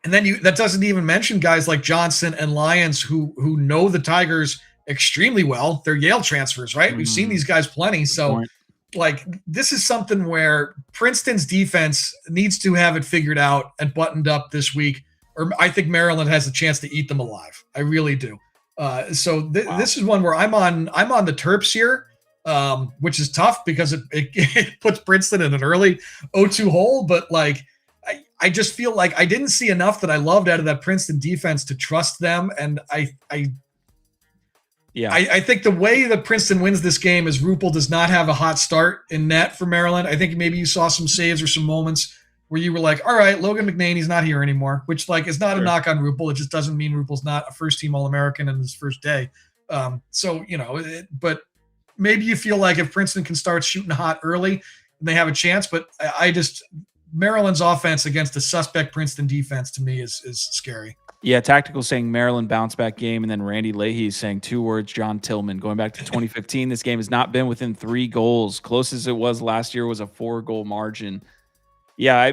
and then that doesn't even mention guys like Johnson and Lyons who know the Tigers extremely well. They're Yale transfers, right? We've seen these guys plenty. So, like, this is something where Princeton's defense needs to have it figured out and buttoned up this week, or I think Maryland has a chance to eat them alive. I really do. This is one where I'm on the Terps here, which is tough because it puts Princeton in an early 0-2 hole. But like, I just feel like I didn't see enough that I loved out of that Princeton defense to trust them. And I think the way that Princeton wins this game is Rupel does not have a hot start in net for Maryland. I think maybe you saw some saves or some moments where you were like, all right, Logan McNaney's not here anymore, which like is not a knock on Rupel. It just doesn't mean Rupel's not a first-team All-American in his first day. But maybe you feel like if Princeton can start shooting hot early, they have a chance. But Maryland's offense against a suspect Princeton defense to me is scary. Yeah, Tactical saying Maryland bounce back game, and then Randy Leahy is saying 2 words, John Tillman. Going back to 2015, this game has not been within 3 goals. Closest it was last year was a 4-goal margin. Yeah,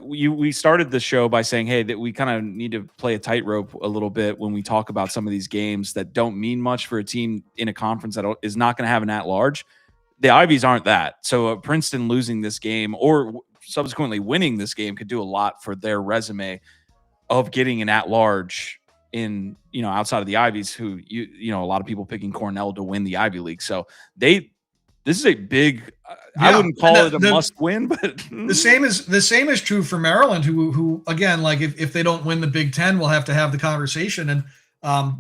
we started the show by saying, hey, that we kind of need to play a tightrope a little bit when we talk about some of these games that don't mean much for a team in a conference that is not going to have an at-large. The Ivies aren't that. So Princeton losing this game or subsequently winning this game could do a lot for their resume of getting an at-large in, outside of the Ivies, who, a lot of people picking Cornell to win the Ivy League. So this is a big, I wouldn't call it a must win, but the same is true for Maryland, who again, like if they don't win the Big Ten, we'll have to have the conversation, and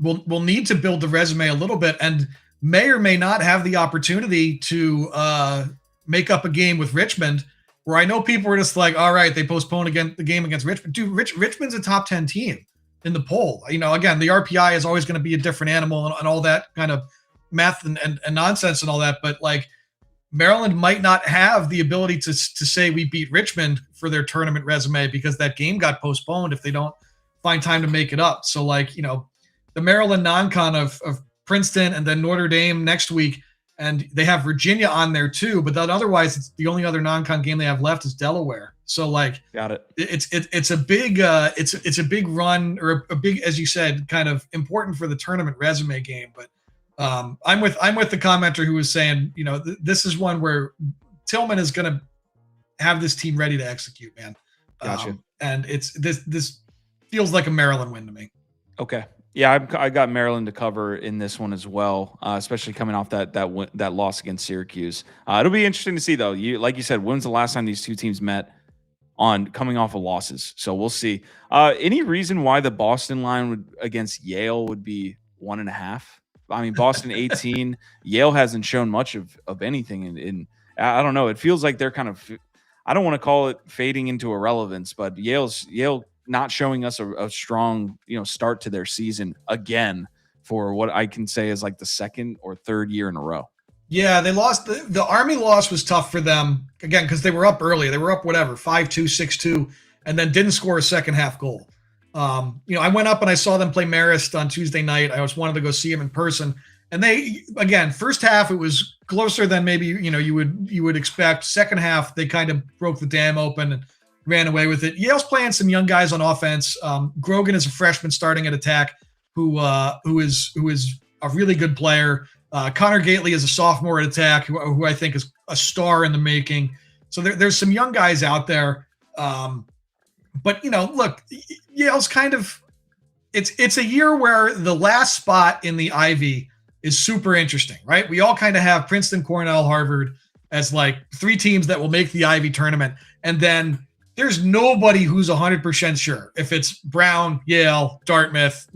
we'll need to build the resume a little bit, and may or may not have the opportunity to make up a game with Richmond, where I know people were just like, all right, they postponed the game against Richmond. Dude, Richmond's a top 10 team in the poll. Again, the RPI is always going to be a different animal and all that kind of math and nonsense and all that. But like, Maryland might not have the ability to say we beat Richmond for their tournament resume because that game got postponed if they don't find time to make it up. So like, the Maryland non-con of Princeton and then Notre Dame next week, and they have Virginia on there too, but then otherwise it's the only other non-con game they have left is Delaware. So like, got it. It's a big it's a big run, or a big, as you said, kind of important for the tournament resume game. But I'm with the commenter who was saying, this is one where Tillman is going to have this team ready to execute, man. Gotcha. And this feels like a Maryland win to me. Okay. Yeah, I got Maryland to cover in this one as well, especially coming off that loss against Syracuse. It'll be interesting to see, though. Like you said, when's the last time these two teams met on coming off of losses? So we'll see. Any reason why the Boston line against Yale would be 1.5? I mean, Boston 18. Yale hasn't shown much of anything. In I don't know. It feels like they're kind of, I don't want to call it fading into irrelevance, but Yale not showing us a strong, start to their season again for what I can say is like the second or third year in a row. Yeah, they lost. The Army loss was tough for them, again, because they were up early. They were up 5-2, 6-2, and then didn't score a second half goal. I went up and I saw them play Marist on Tuesday night. I wanted to go see them in person. And they, again, first half, it was closer than maybe, you would expect. Second half, they kind of broke the dam open and ran away with it. Yale's playing some young guys on offense. Grogan is a freshman starting at attack who is a really good player. Connor Gately is a sophomore at attack who I think is a star in the making. So there's some young guys out there. But look, Yale's kind of, it's a year where the last spot in the Ivy is super interesting, right? We all kind of have Princeton, Cornell, Harvard as like 3 teams that will make the Ivy tournament. And then there's nobody who's 100% sure if it's Brown, Yale, Dartmouth,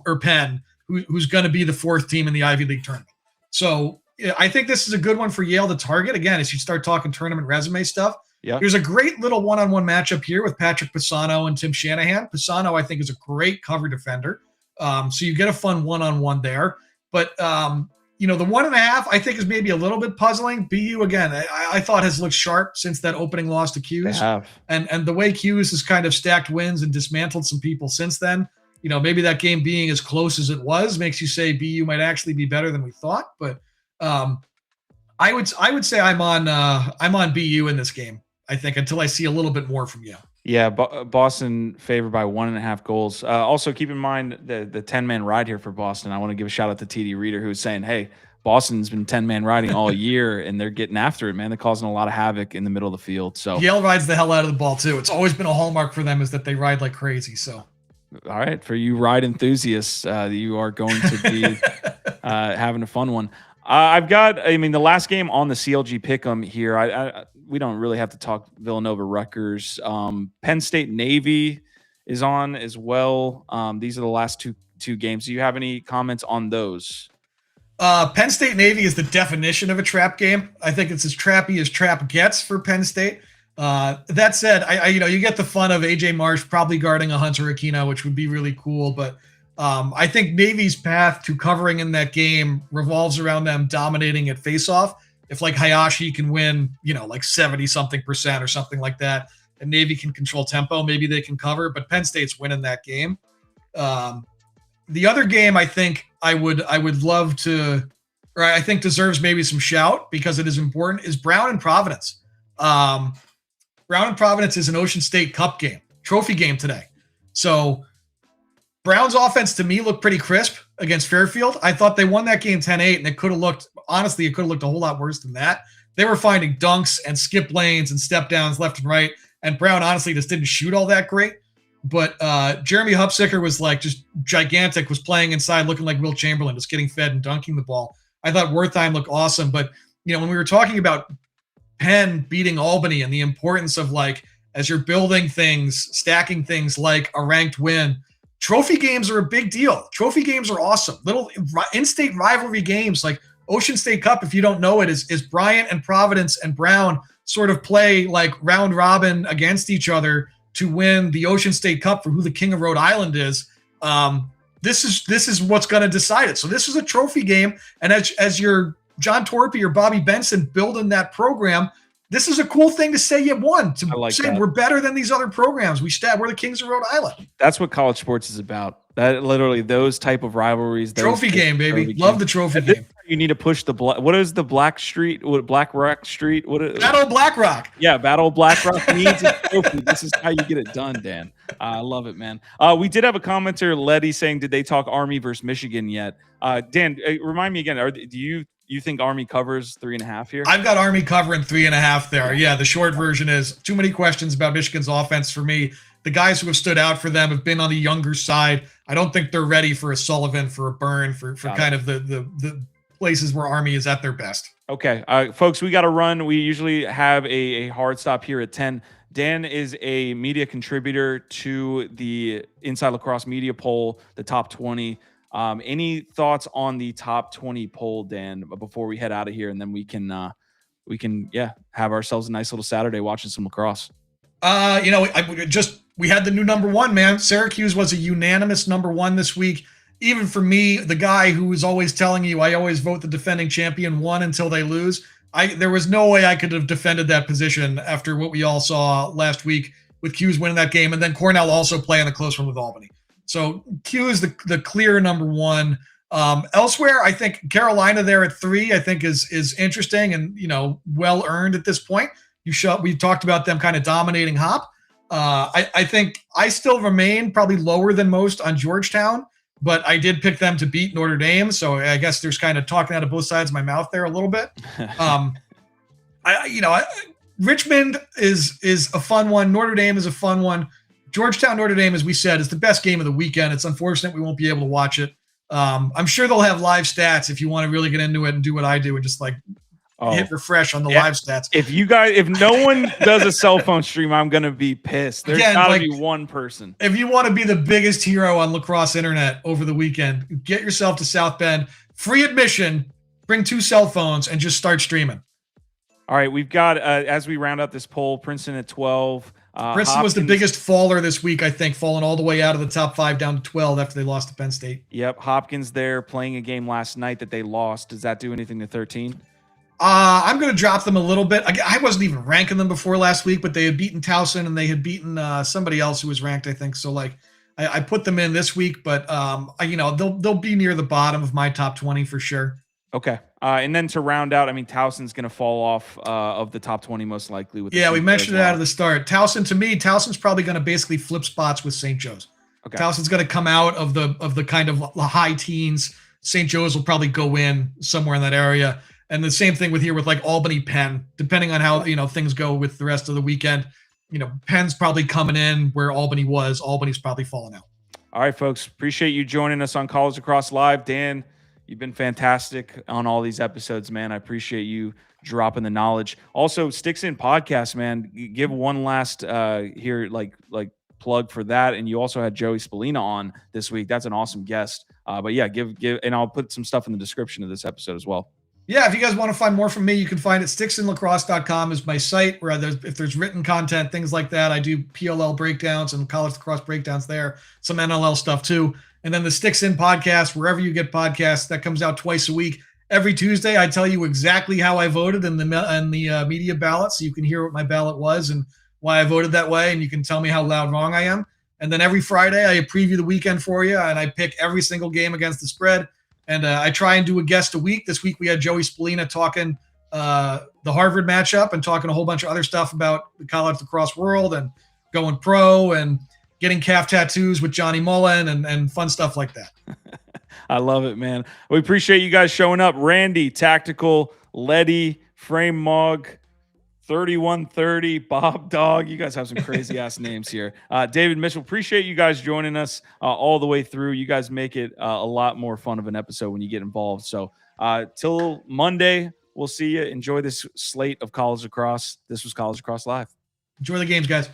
or Penn, who's going to be the fourth team in the Ivy League tournament. So I think this is a good one for Yale to target. Again, as you start talking tournament resume stuff, there's a great little one-on-one matchup here with Patrick Pisano and Tim Shanahan. Pisano, I think, is a great cover defender. So you get a fun one-on-one there. But, the 1.5, I think, is maybe a little bit puzzling. BU, again, I thought has looked sharp since that opening loss to Hughes. And the way Hughes has kind of stacked wins and dismantled some people since then, maybe that game being as close as it was makes you say BU might actually be better than we thought. But I would say I'm on BU in this game, I think, until I see a little bit more from you. Yeah, Boston favored by 1.5 goals. Also, keep in mind the 10-man ride here for Boston. I want to give a shout out to TD Reader, who was saying, hey, Boston's been 10-man riding all year, and they're getting after it, man. They're causing a lot of havoc in the middle of the field. So Yale rides the hell out of the ball, too. It's always been a hallmark for them is that they ride like crazy. So, all right, for you ride enthusiasts, you are going to be having a fun one. The last game on the CLG Pick'em here, we don't really have to talk Villanova Rutgers. Penn State Navy is on as well. These are the last two games. Do you have any comments on those? Penn State Navy is the definition of a trap game. I think it's as trappy as trap gets for Penn State. That said, you get the fun of AJ Marsh probably guarding a Hunter Aquino, which would be really cool. But I think Navy's path to covering in that game revolves around them dominating at faceoff. If like Hayashi can win, like 70-something% or something like that, and Navy can control tempo, maybe they can cover, but Penn State's winning that game. The other game I think I would love to, or I think deserves maybe some shout because it is important, is Brown and Providence. Brown and Providence is an Ocean State Cup game, trophy game today. So Brown's offense to me looked pretty crisp against Fairfield. I thought they won that game 10-8, and it could have looked a whole lot worse than that. They were finding dunks and skip lanes and step downs left and right, and Brown honestly just didn't shoot all that great. But Jeremy Hupsicker was like just gigantic, was playing inside looking like Will Chamberlain, just getting fed and dunking the ball. I thought Wertheim looked awesome. But, when we were talking about Penn beating Albany and the importance of as you're building things, stacking things like a ranked win, trophy games are a big deal. Trophy games are awesome. Little in-state rivalry games like Ocean State Cup, if you don't know it, is Bryant and Providence and Brown sort of play like round robin against each other to win the Ocean State Cup for who the king of Rhode Island is. This is what's going to decide it. So this is a trophy game. And as your John Torpy or Bobby Benson building that program, this is a cool thing to say you won. To say we're better than these other programs. We're the kings of Rhode Island. That's what college sports is about. That literally those type of rivalries. Trophy game, baby. Love the trophy game. You need to push the what is the Black Street? Black Rock Street? Battle Black Rock. Yeah, Battle Black Rock needs a trophy. This is how you get it done, Dan. I love it, man. We did have a commenter, Letty, saying, "Did they talk Army versus Michigan yet?" Dan, remind me again. Do you think Army covers 3.5 here? I've got Army covering 3.5 there. Yeah, the short version is too many questions about Michigan's offense for me. The guys who have stood out for them have been on the younger side. I don't think they're ready for a Sullivan, for a Byrne, for kind of the places where Army is at their best. Okay, folks, we got to run. We usually have a hard stop here at 10. Dan is a media contributor to the Inside Lacrosse media poll, the top 20. Any thoughts on the top 20 poll, Dan, before we head out of here, and then we can have ourselves a nice little Saturday watching some lacrosse. We had the new number one, man. Syracuse was a unanimous number one this week. Even for me, the guy who was always telling you I always vote the defending champion one until they lose, there was no way I could have defended that position after what we all saw last week with Hughes winning that game, and then Cornell also playing the close one with Albany. So Q is the clear number one. Elsewhere, I think Carolina there at 3, I think is interesting and well earned at this point. We talked about them kind of dominating Hop. I think I still remain probably lower than most on Georgetown, but I did pick them to beat Notre Dame. So I guess there's kind of talking out of both sides of my mouth there a little bit. Richmond is a fun one. Notre Dame is a fun one. Georgetown, Notre Dame, as we said, is the best game of the weekend. It's unfortunate we won't be able to watch it. I'm sure they'll have live stats if you want to really get into it and do what I do and just hit refresh on the live stats. If no one does a cell phone stream, I'm going to be pissed. There's got to be one person. If you want to be the biggest hero on lacrosse internet over the weekend, get yourself to South Bend. Free admission. Bring 2 cell phones and just start streaming. All right, we've got, as we round out this poll, Princeton at 12. Princeton was the biggest faller this week, I think, falling all the way out of the top 5 down to 12 after they lost to Penn State. Yep, Hopkins there playing a game last night that they lost. Does that do anything to 13? I'm going to drop them a little bit. I wasn't even ranking them before last week, but they had beaten Towson and they had beaten somebody else who was ranked, I think. So, I put them in this week, but they'll be near the bottom of my top 20 for sure. Okay. And then to round out, Towson's going to fall off of the top 20 most likely. We mentioned it out of the start. Towson's probably going to basically flip spots with St. Joe's. Okay. Towson's going to come out of the kind of high teens. St. Joe's will probably go in somewhere in that area. And the same thing with Albany, Penn, depending on how, things go with the rest of the weekend. Penn's probably coming in where Albany was. Albany's probably falling out. All right, folks. Appreciate you joining us on College Lacrosse Live. Dan, you've been fantastic on all these episodes, man. I appreciate you dropping the knowledge. Also, Sticks In Podcast, man. Give one last plug for that. And you also had Joey Spallina on this week. That's an awesome guest. But yeah, give, and I'll put some stuff in the description of this episode as well. Yeah, if you guys want to find more from me, you can find it. sticksinlacrosse.com is my site where if there's written content, things like that. I do PLL breakdowns and college lacrosse breakdowns there, some NLL stuff too. And then the Sticks In podcast, wherever you get podcasts, that comes out twice a week. Every Tuesday, I tell you exactly how I voted in the media ballot, so you can hear what my ballot was and why I voted that way, and you can tell me how loud wrong I am. And then every Friday, I preview the weekend for you, and I pick every single game against the spread. And I try and do a guest a week. This week we had Joey Spallina talking the Harvard matchup and talking a whole bunch of other stuff about the college lacrosse world and going pro and getting calf tattoos with Johnny Mullen and fun stuff like that. I love it, man. We appreciate you guys showing up. Randy, Tactical, Letty, Frame Mog, 3130, Bob Dog. You guys have some crazy ass names here. David Mitchell, appreciate you guys joining us all the way through. You guys make it a lot more fun of an episode when you get involved. So till Monday, we'll see you. Enjoy this slate of College Lacrosse. This was College Lacrosse Live. Enjoy the games, guys.